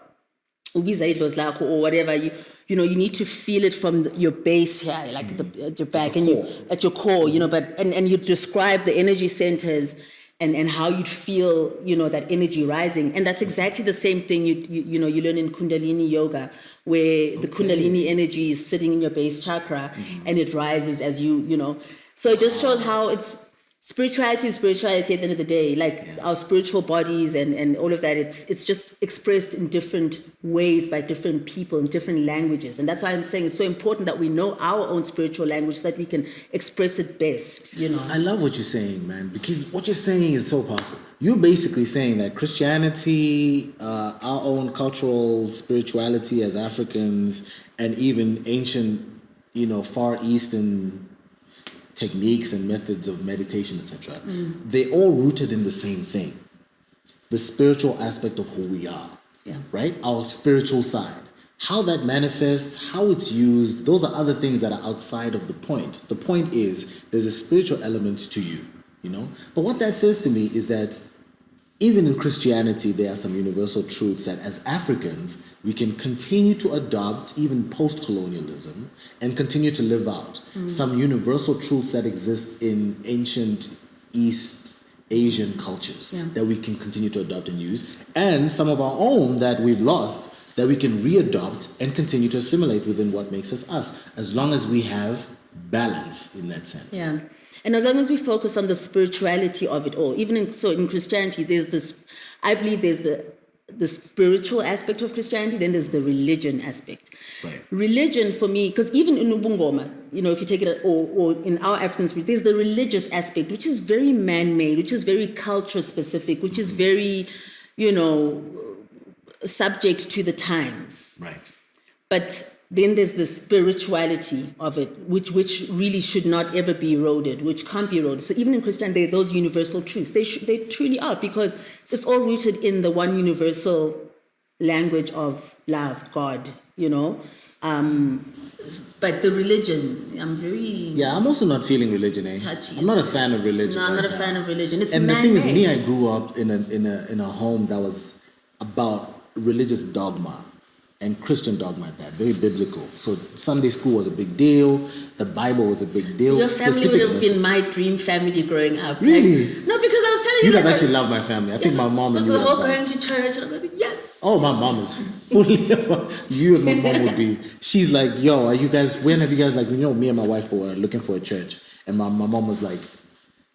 or whatever, you know, you need to feel it from your base here, like at your back and at your core, you know, and you describe the energy centers and how you'd feel, you know, that energy rising. And that's exactly the same thing you know, you learn in Kundalini yoga, where the Kundalini energy is sitting in your base chakra and it rises as you know. So it just shows how it's spirituality is spirituality at the end of the day, like our spiritual bodies and all of that. It's just expressed in different ways by different people in different languages. And that's why I'm saying it's so important that we know our own spiritual language so that we can express it best, you know. I love what you're saying, man, because what you're saying is so powerful. You're basically saying that Christianity, our own cultural spirituality as Africans, and even ancient, you know, Far Eastern techniques and methods of meditation, etc., they're all rooted in the same thing, the spiritual aspect of who we are, right? Our spiritual side. How that manifests, how it's used, those are other things that are outside of the point. The point is there's a spiritual element to you, you know? But what that says to me is that even in Christianity, there are some universal truths that as Africans, we can continue to adopt even post-colonialism and continue to live out. Some universal truths that exist in ancient East Asian cultures that we can continue to adopt and use, and some of our own that we've lost that we can readopt and continue to assimilate within what makes us us, as long as we have balance in that sense. Yeah. And as long as we focus on the spirituality of it all, even in Christianity, there's this, I believe there's the spiritual aspect of Christianity, then there's the religion aspect. Right. Religion for me, because even in Ubungoma, you know, if you take it, or in our African spirit, there's the religious aspect, which is very man-made, which is very culture-specific, which is very, you know, subject to the times. Right. But then there's the spirituality of it, which really should not ever be eroded, which can't be eroded. So even in Christianity, those universal truths, they truly are, because it's all rooted in the one universal language of love, God, you know. But the religion, I'm very I'm also not feeling religion, eh? touchy. I'm not a fan of religion. No, I'm not a fan of religion. It's and the man-made. thing is, me, I grew up in a home that was about religious dogma. And Christian dogma at that, very biblical. So Sunday school was a big deal. The Bible was a big deal. So your family would have been my dream family growing up. Really? Like, no, because I was telling you. You'd have actually loved my family. I think my mom and you the would whole have going to church. And I'm like, yes. Oh, my mom is fully. You and my mom would be. She's like, yo, are you guys? When have you guys, like, you know, me and my wife were looking for a church, and my mom was like,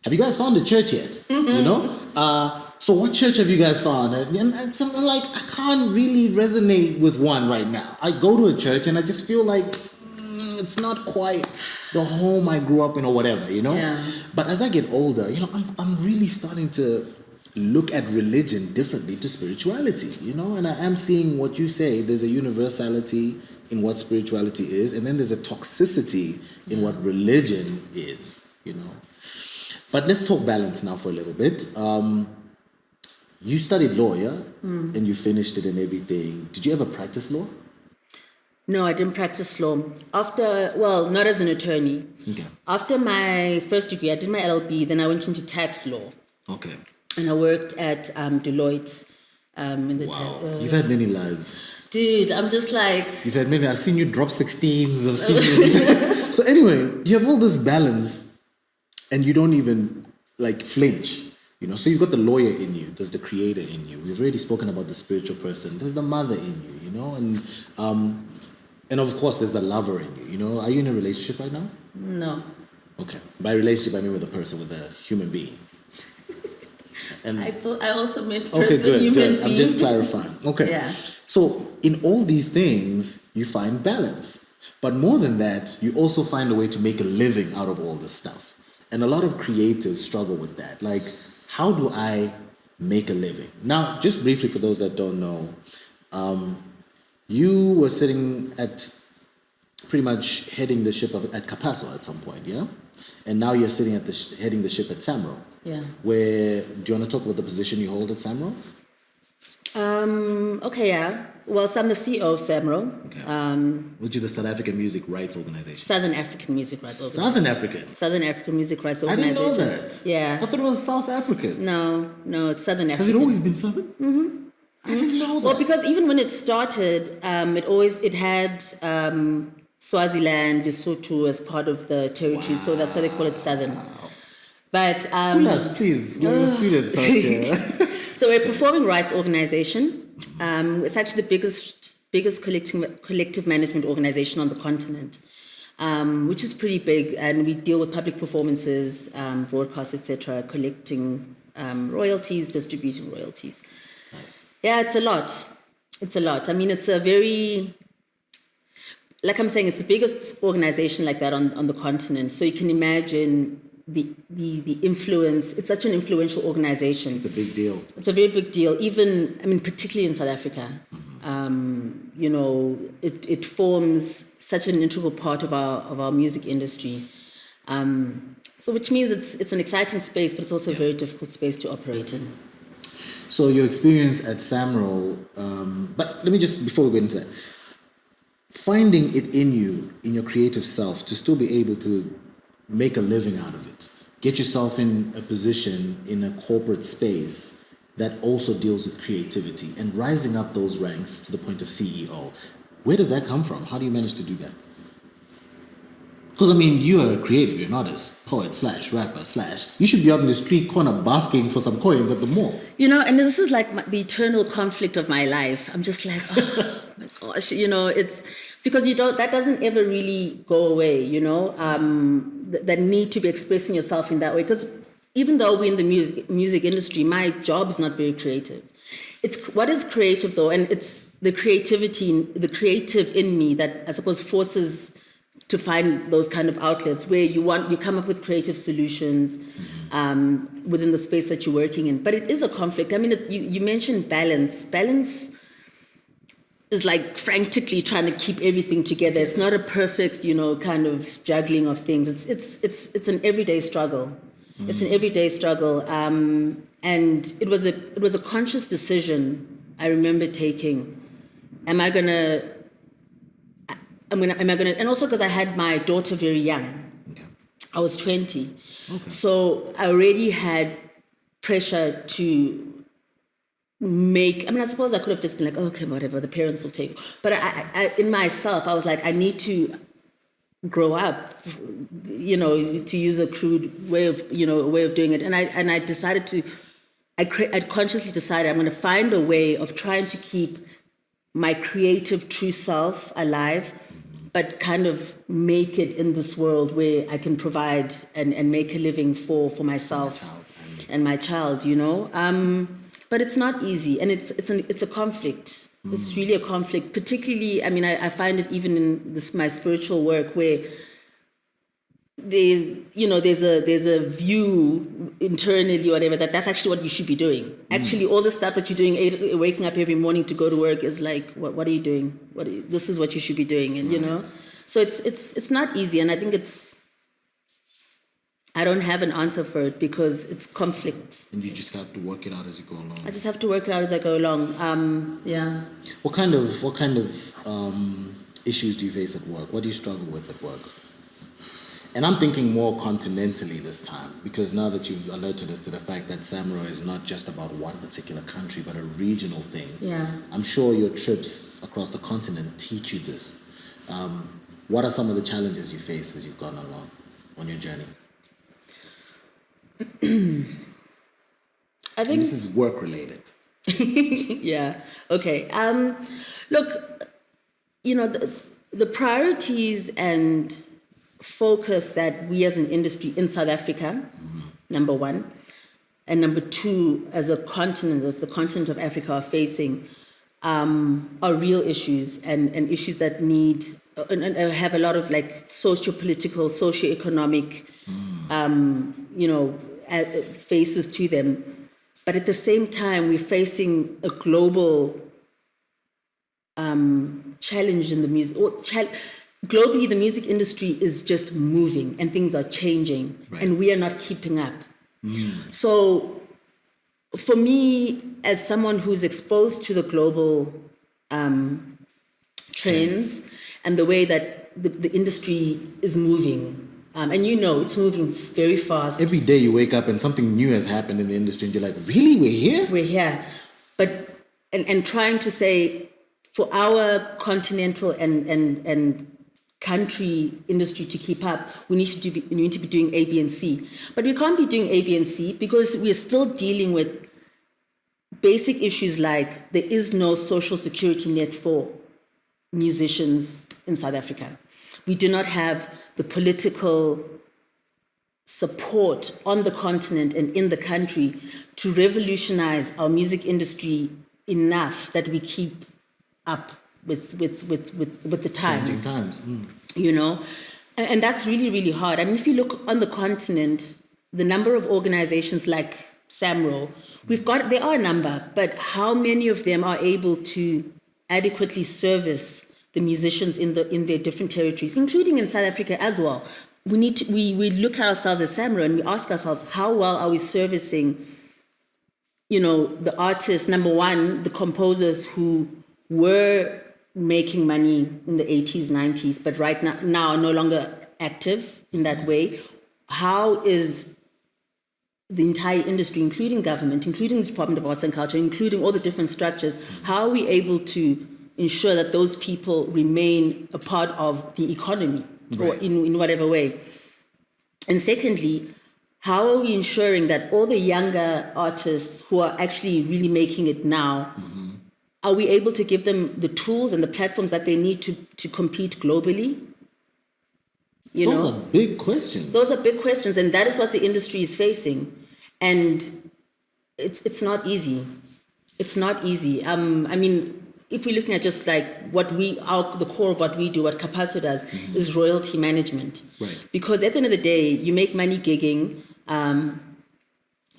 have you guys found a church yet? You know. So what church have you guys found? And so I'm like, I can't really resonate with one right now. I go to a church and I just feel like it's not quite the home I grew up in or whatever, you know? Yeah. But as I get older, you know, I'm really starting to look at religion differently to spirituality, you know? And I am seeing what you say. There's a universality in what spirituality is, and then there's a toxicity in what religion is, you know? But let's talk balance now for a little bit. You studied law, yeah? And you finished it and everything. Did you ever practice law? No, I didn't practice law. Not as an attorney. Okay. After my first degree, I did my LLB, then I went into tax law. Okay. And I worked at Deloitte. In the You've had many lives. Dude, I'm just like... You've had many. I've seen you drop 16s. I've seen you... So anyway, you have all this balance and you don't even like flinch. You know, so you've got the lawyer in you, there's the creator in you. We've already spoken about the spiritual person. There's the mother in you, you know, and of course there's the lover in you. You know, are you in a relationship right now? No. Okay. By relationship, I mean with a person, with a human being. And I thought I also meant okay, person, human good. being. I'm just clarifying. Okay. Yeah. So in all these things, you find balance, but more than that, you also find a way to make a living out of all this stuff. And a lot of creatives struggle with that. Like, how do I make a living? Now, just briefly for those that don't know, you were sitting at pretty much heading the ship at Capasso at some point, yeah? And now you're sitting at heading the ship at Samro. Yeah. Where, do you want to talk about the position you hold at Samro? Okay, yeah. Well, so I'm the CEO of SAMRO, Which is the South African Music Rights Organization. Southern African Music Rights Organization. Southern African? Southern African Music Rights I didn't Organization. know that. Yeah. I thought it was South African. No, it's Southern African. Has it always been Southern? Mm-hmm. I didn't know that. Well, because even when it started, it had Swaziland, Lesotho as part of the territory, so that's why they call it Southern. But School us, please. We're students out here. So we're a performing rights organization. It's actually the biggest collective management organization on the continent, which is pretty big, and we deal with public performances, broadcasts, etc., collecting royalties, distributing royalties. Nice. Yeah, it's a lot. It's a lot. I mean, it's a very, like I'm saying, it's the biggest organization like that on the continent. So you can imagine the influence. It's such an influential organization. It's a big deal. It's a very big deal. Even, I mean, particularly in South Africa, you know, it forms such an integral part of our music industry. So which means it's an exciting space, but it's also a very difficult space to operate in. So your experience at SAMRO, but let me just, before we go into that, finding it in you, in your creative self, to still be able to make a living out of it, get yourself in a position in a corporate space that also deals with creativity and rising up those ranks to the point of CEO. Where does that come from? How do you manage to do that? Because, I mean, you are a creative, you're not a poet / rapper / you should be out in the street corner basking for some coins at the mall. You know, and this is like the eternal conflict of my life. I'm just like, oh my gosh, you know, it's because that doesn't ever really go away, you know, that need to be expressing yourself in that way. Because even though we're in the music industry, my job is not very creative. It's what is creative though, and it's the creativity, the creative in me that I suppose forces to find those kind of outlets where you come up with creative solutions within the space that you're working in. But it is a conflict. I mean, you mentioned balance. Balance is like frantically trying to keep everything together. It's not a perfect, you know, kind of juggling of things. It's an everyday struggle. It's an everyday struggle. And it was a conscious decision I remember taking. Am I gonna, and also because I had my daughter very young. Okay. I was 20. Okay. So I already had pressure to make, I mean, I suppose I could have just been like, okay, whatever, the parents will take. But I in myself, I was like, I need to grow up, you know, to use a crude way of doing it. And I decided to, I consciously decided I'm going to find a way of trying to keep my creative true self alive, but kind of make it in this world where I can provide and make a living for myself and my child, you know. But it's not easy, and it's a conflict. It's really a conflict, particularly, I mean, I find it even in my spiritual work where there's a view internally or whatever that's actually what you should be doing. Actually, all the stuff that you're doing, waking up every morning to go to work, is like, what are you doing? This is what you should be doing, and you know. So it's not easy, and I think I don't have an answer for it because it's conflict. And you just have to work it out as you go along. I just have to work it out as I go along. Yeah. What kind of issues do you face at work? What do you struggle with at work? And I'm thinking more continentally this time, because now that you've alerted us to the fact that SAMRO is not just about one particular country, but a regional thing. Yeah. I'm sure your trips across the continent teach you this. What are some of the challenges you face as you've gone along on your journey? I think and this is work related. Yeah. Okay. Look, you know, the priorities and focus that we as an industry in South Africa, number one, and number two, as a continent, as the continent of Africa are facing, are real issues and issues that need and have a lot of like socio-political, socio-economic, faces to them. But at the same time, we're facing a global challenge in the music. Globally, the music industry is just moving and things are changing, and we are not keeping up. So for me, as someone who's exposed to the global trends and the way that the industry is moving. And you know, it's moving very fast. Every day you wake up and something new has happened in the industry and you're like, really? We're here? We're here. But, and trying to say, for our continental and country industry to keep up, we need to be doing A, B, and C. But we can't be doing A, B, and C because we're still dealing with basic issues like there is no social security net for musicians in South Africa. We do not have the political support on the continent and in the country to revolutionize our music industry enough that we keep up with the times. Changing times. You know, and that's really, really hard. I mean, if you look on the continent, the number of organizations like SAMRO, there are a number, but how many of them are able to adequately service the musicians in their different territories, including in South Africa as well? We look at ourselves as SAMRO and we ask ourselves, how well are we servicing, you know, the artists, number one, the composers who were making money in the 80s, 90s, but right now are no longer active in that way. How is the entire industry, including government, including the Department of Arts and Culture, including all the different structures, how are we able to ensure that those people remain a part of the economy, right, or in whatever way? And secondly, how are we ensuring that all the younger artists who are actually really making it now, are we able to give them the tools and the platforms that they need to compete globally? Those are big questions. Those are big questions, and that is what the industry is facing. And it's not easy. It's not easy. I mean, if we're looking at just like the core of what we do, what Capasso does, is royalty management. Right. Because at the end of the day, you make money gigging,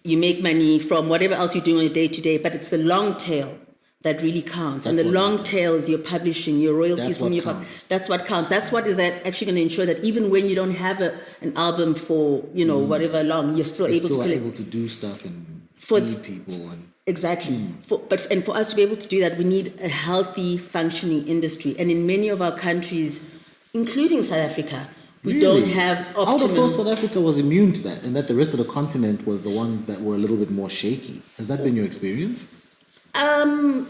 you make money from whatever else you're doing on a day-to-day, but it's the long tail that really counts. That's and the long tail is your publishing, your royalties from your counts. That's what counts. That's what is actually going to ensure that even when you don't have an album for, you know, whatever long, you're still able to do stuff and feed people and exactly. For us to be able to do that, we need a healthy, functioning industry. And in many of our countries, including South Africa, we don't have optimum. I would have thought South Africa was immune to that, and that the rest of the continent was the ones that were a little bit more shaky. Has that been your experience?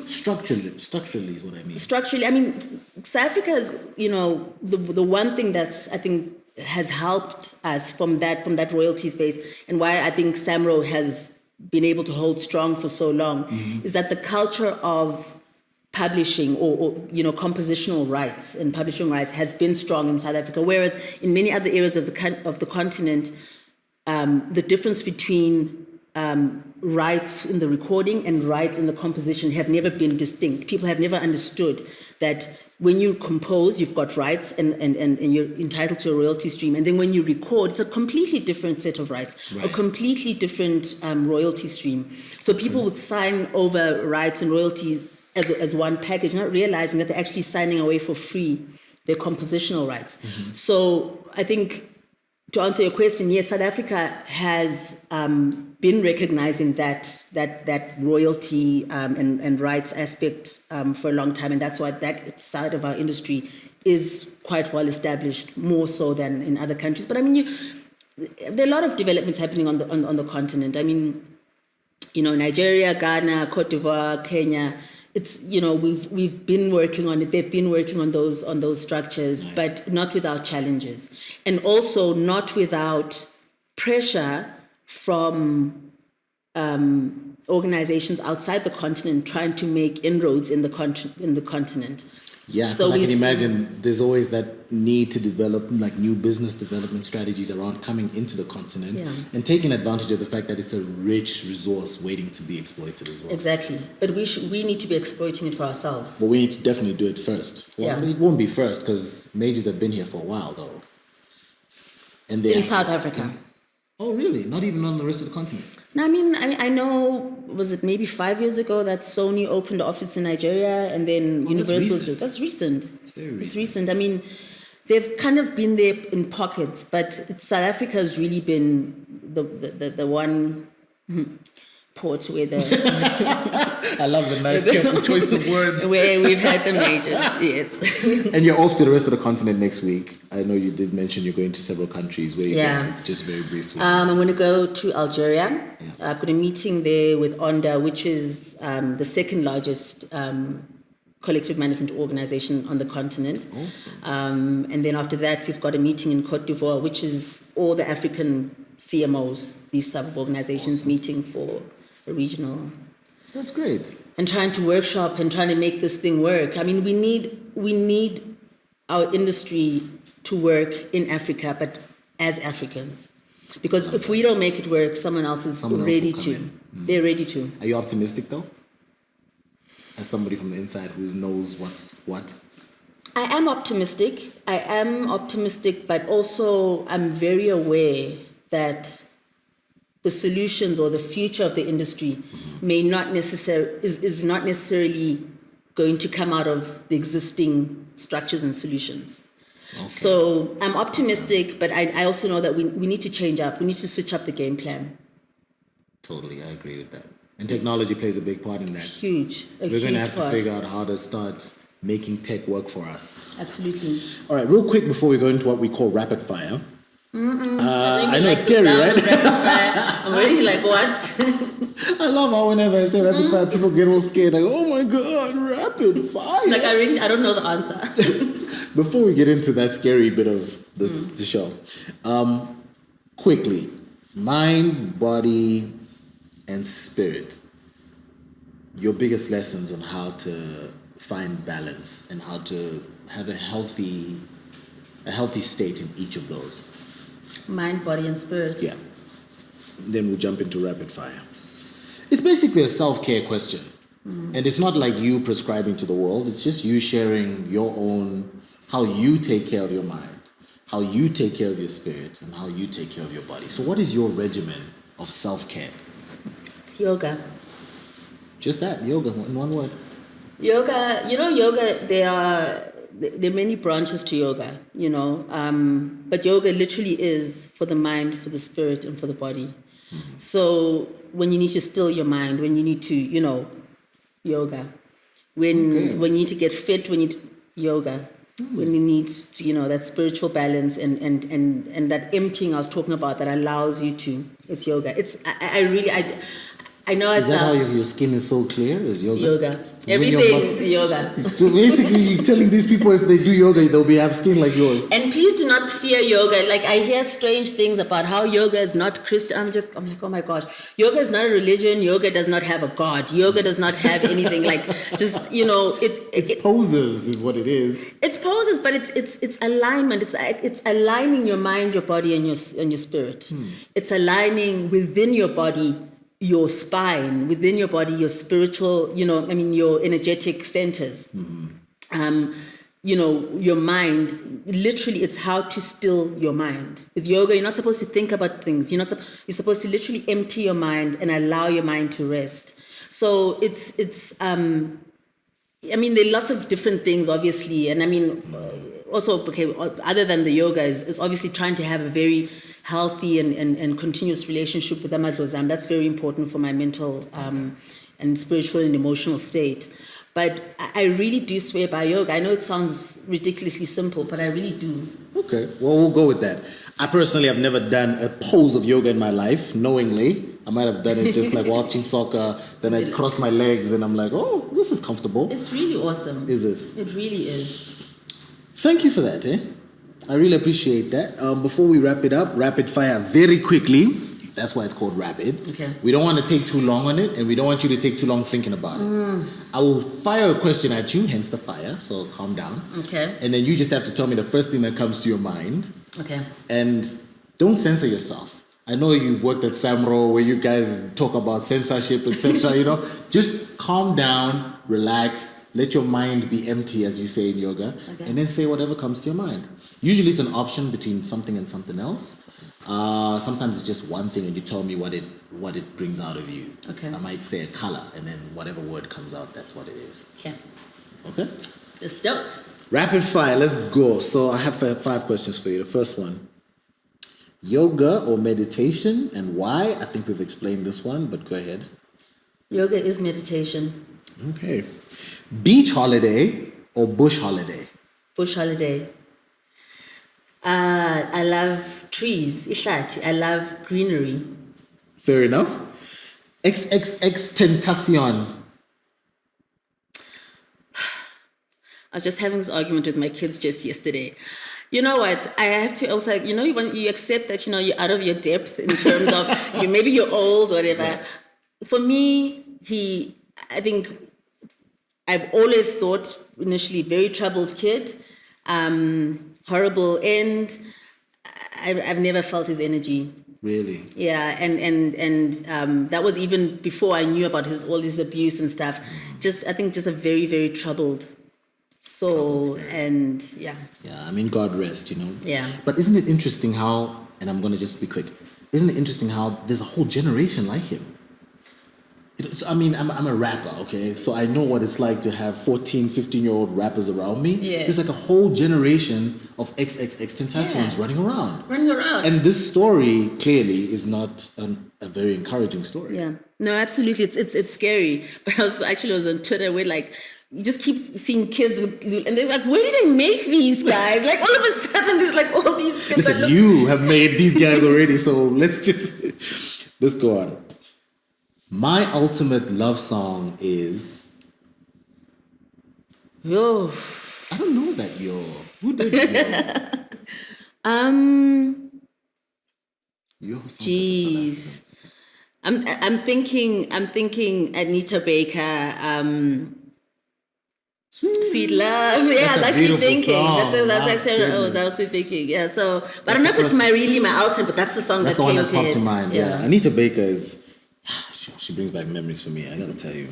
Structurally is what I mean. Structurally, I mean, South Africa is, you know, the one thing that's, I think, has helped us from that royalty space, and why I think SAMRO has been able to hold strong for so long, is that the culture of publishing or you know, compositional rights and publishing rights has been strong in South Africa, whereas in many other areas of the continent, the difference between rights in the recording and rights in the composition have never been distinct. People have never understood that when you compose, you've got rights and you're entitled to a royalty stream. And then when you record, it's a completely different set of rights, a completely different royalty stream. So people would sign over rights and royalties as one package, not realizing that they're actually signing away for free their compositional rights. So I think, to answer your question, yes, South Africa has been recognizing that royalty and rights aspect for a long time, and that's why that side of our industry is quite well established, more so than in other countries. But I mean, there are a lot of developments happening on the continent. I mean, you know, Nigeria, Ghana, Cote d'Ivoire, Kenya. It's, you know, we've been working on it. They've been working on those structures, but not without challenges, and also not without pressure from organizations outside the continent trying to make inroads in the continent. Yeah, so I can imagine there's always that need to develop like new business development strategies around coming into the continent and taking advantage of the fact that it's a rich resource waiting to be exploited as well. Exactly, but we need to be exploiting it for ourselves. But we need to definitely do it first. Well, it won't be first because majors have been here for a while though. And in South Africa. Oh, really? Not even on the rest of the continent? No, I mean, I know, was it maybe 5 years ago that Sony opened an office in Nigeria, and then Universal. That's recent. It's very recent. It's recent. I mean, they've kind of been there in pockets, but South Africa has really been the one port where the I love the nice, careful choice of words. where we've had the majors. Yes. And you're off to the rest of the continent next week. I know you did mention you're going to several countries. Where you going? Just very briefly. I'm going to go to Algeria. I've got a meeting there with ONDA, which is the second largest collective management organization on the continent. Awesome. And then after that, we've got a meeting in Cote d'Ivoire, which is all the African CMOs, these type of organizations meeting for a regional. That's great. And trying to workshop and trying to make this thing work. I mean, we need our industry to work in Africa, but as Africans. Because if we don't make it work, someone else is ready to. They're ready to. Are you optimistic though? As somebody from the inside who knows what's what? I am optimistic, but also I'm very aware that the solutions or the future of the industry may not is not necessarily going to come out of the existing structures and solutions. Okay. So I'm optimistic, but I also know that we need to change up. We need to switch up the game plan. Totally, I agree with that. And technology plays a big part in that. We're going to have to figure out how to start making tech work for us. Absolutely. All right, real quick before we go into what we call rapid fire. I know it's scary, right? I'm already like, what? I love how whenever I say rapid fire, people get all scared. Like, oh my God, rapid fire. Like, I don't know the answer. Before we get into that scary bit of the show, quickly, mind, body, and spirit. Your biggest lessons on how to find balance and how to have a healthy state in each of those. Mind, body, and spirit. Yeah. Then we'll jump into rapid fire. It's basically a self-care question. And it's not like you prescribing to the world. It's just you sharing your own, how you take care of your mind, how you take care of your spirit, and how you take care of your body. So what is your regimen of self-care? It's yoga. Just that, yoga, in one word. Yoga, there are many branches to yoga, but yoga literally is for the mind, for the spirit, and for the body. So when you need to still your mind, when you need to, yoga. When you need to get fit, yoga. When you need to, that spiritual balance and that emptying I was talking about that allows you to, it's yoga. I know Is that how your skin is so clear? Is yoga? Yoga. Everything, yoga. So basically, you're telling these people if they do yoga, they'll have skin like yours. And please do not fear yoga. Like, I hear strange things about how yoga is not Christian. I'm like, oh my gosh. Yoga is not a religion. Yoga does not have a God. Yoga does not have anything. Like, just, It's poses is what it is. It's poses, but it's alignment. It's aligning your mind, your body, and your spirit. It's aligning within your body, your spine, within your body, your spiritual, your energetic centers. Your mind, literally it's how to still your mind. With yoga, you're not supposed to think about things. You're supposed to literally empty your mind and allow your mind to rest. So there are lots of different things, obviously. And also, other than the yoga is obviously trying to have a very healthy and continuous relationship with Amadlozam. That's very important for my mental and spiritual and emotional state. But I really do swear by yoga. I know it sounds ridiculously simple, but I really do. Okay, well, we'll go with that. I personally have never done a pose of yoga in my life, knowingly. I might have done it just like watching soccer, then I cross my legs and I'm like, oh, this is comfortable. It's really awesome. Is it? It really is. Thank you for that, I really appreciate that. Before we wrap it up, rapid fire very quickly. That's why it's called rapid. Okay. We don't want to take too long on it, and we don't want you to take too long thinking about it. I will fire a question at you, hence the fire, so calm down. Okay. And then you just have to tell me the first thing that comes to your mind. Okay. And don't censor yourself. I know you've worked at Samro where you guys talk about censorship, etc. Just calm down, relax, let your mind be empty, as you say in yoga, and then say whatever comes to your mind. Usually it's an option between something and something else. Sometimes it's just one thing and you tell me what it brings out of you. Okay. I might say a color and then whatever word comes out, that's what it is. Okay. Okay? Let's do it. Rapid fire, let's go. So I have 5 questions for you. The first one, yoga or meditation and why? I think we've explained this one, but go ahead. Yoga is meditation. Okay. Beach holiday or bush holiday? Bush holiday. I love trees. Ihlati. I love greenery. Fair enough. XXXTenTacion. I was just having this argument with my kids just yesterday. You know what? I have to also, when you accept that, you're out of your depth in terms of maybe you're old or whatever. Right. For me, I think I've always thought initially very troubled kid, horrible end. I've never felt his energy. Really? Yeah, and that was even before I knew about all his abuse and stuff. I think just a very, very troubled soul, and yeah. Yeah, I mean, God rest, Yeah. But isn't it interesting how, and I'm going to just be quick, isn't it interesting how there's a whole generation like him? I'm a rapper, okay? So I know what it's like to have 14, 15-year-old rappers around me. Yeah. There's like a whole generation of XXXTenTacions running around. And this story clearly is not a very encouraging story. Yeah. No, absolutely. It's scary. But I was on Twitter where you just keep seeing kids and they're like, where did they make these guys? Like all of a sudden there's like all these kids. Listen, you have made these guys already, so let's go on. My ultimate love song is... Yo. I don't know that Yo. Who did Yo? Yo Jeez. I'm thinking Anita Baker, Sweet Love. Yeah, That's a actually beautiful thinking. song. That's actually I was also thinking. Yeah, so but I don't know if it's my ultimate, but that's the song That's that the one came that to popped it. to mind. Yeah. Anita Baker is... She brings back memories for me, I gotta tell you.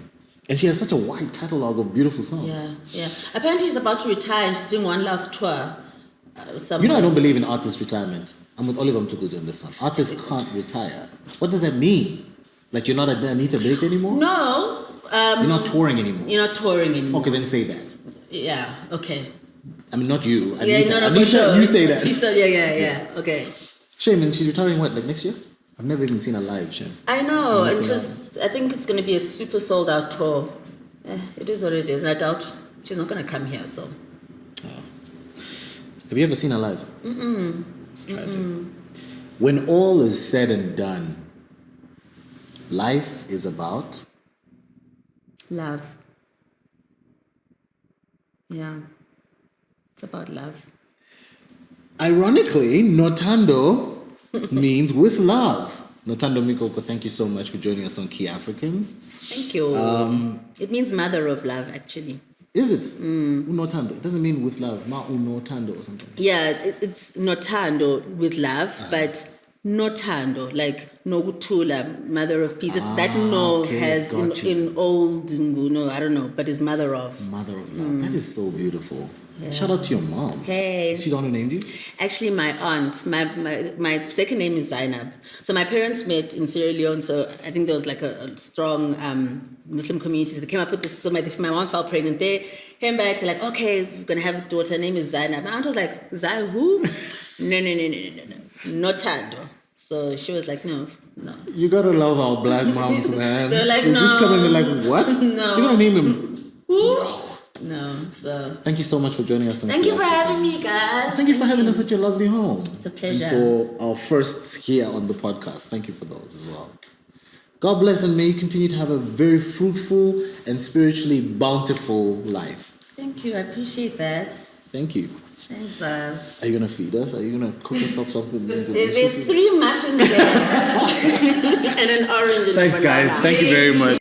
And she has such a wide catalogue of beautiful songs. Yeah. Apparently she's about to retire and she's doing one last tour. I don't believe in artist retirement. I'm with Oliver Mtukudu on this one. Artists can't retire. What does that mean? Like you're not Anita Baker anymore? No. You're not touring anymore? You're not touring anymore. Okay, then say that. Yeah, okay. I mean, not you. Anita. Yeah, no, Anita, for sure. You say that. She's still, yeah, okay. Shame, and she's retiring what, like next year? I've never even seen her live, Shame. I know, and I think it's going to be a super sold out tour. It is what it is, and I doubt she's not going to come here, so. Oh. Have you ever seen her live? It's tragic. When all is said and done, life is about... Love. Yeah. It's about love. Ironically, Nothando means with love. Nothando Migogo, thank you so much for joining us on Key Africans. Thank you. It means mother of love, actually. Is it? Nothando. It doesn't mean with love. Nothando or something. Yeah, it's Nothando with love, but Nothando, like Nogutula, mother of peace. It's that no okay, has in old Nguno, I don't know, but is mother of. Mother of love. That is so beautiful. Yeah. Shout out to your mom. Hey. Is she the one who named you? Actually, my aunt. My second name is Zainab. So my parents met in Sierra Leone. So I think there was like a strong Muslim community. So they came up with this. So my mom fell pregnant. They came back. They're like, okay, we're gonna have a daughter. Her name is Zainab. My aunt was like, Zai who? No. Nothando. So she was like, no. You gotta love our black moms, man. They're like, they just come in and they're like, what? No. You're gonna name him? Who? No, so... Thank you so much for joining us. Thank you for having me, guys. Thank you for having us at your lovely home. It's a pleasure. And for our firsts here on the podcast. Thank you for those as well. God bless, and may you continue to have a very fruitful and spiritually bountiful life. Thank you. I appreciate that. Thank you. Thanks, Zubz. Are you going to feed us? Are you going to cook us up something? There's 3 muffins there. And an orange. Thanks, guys. Thank you very much.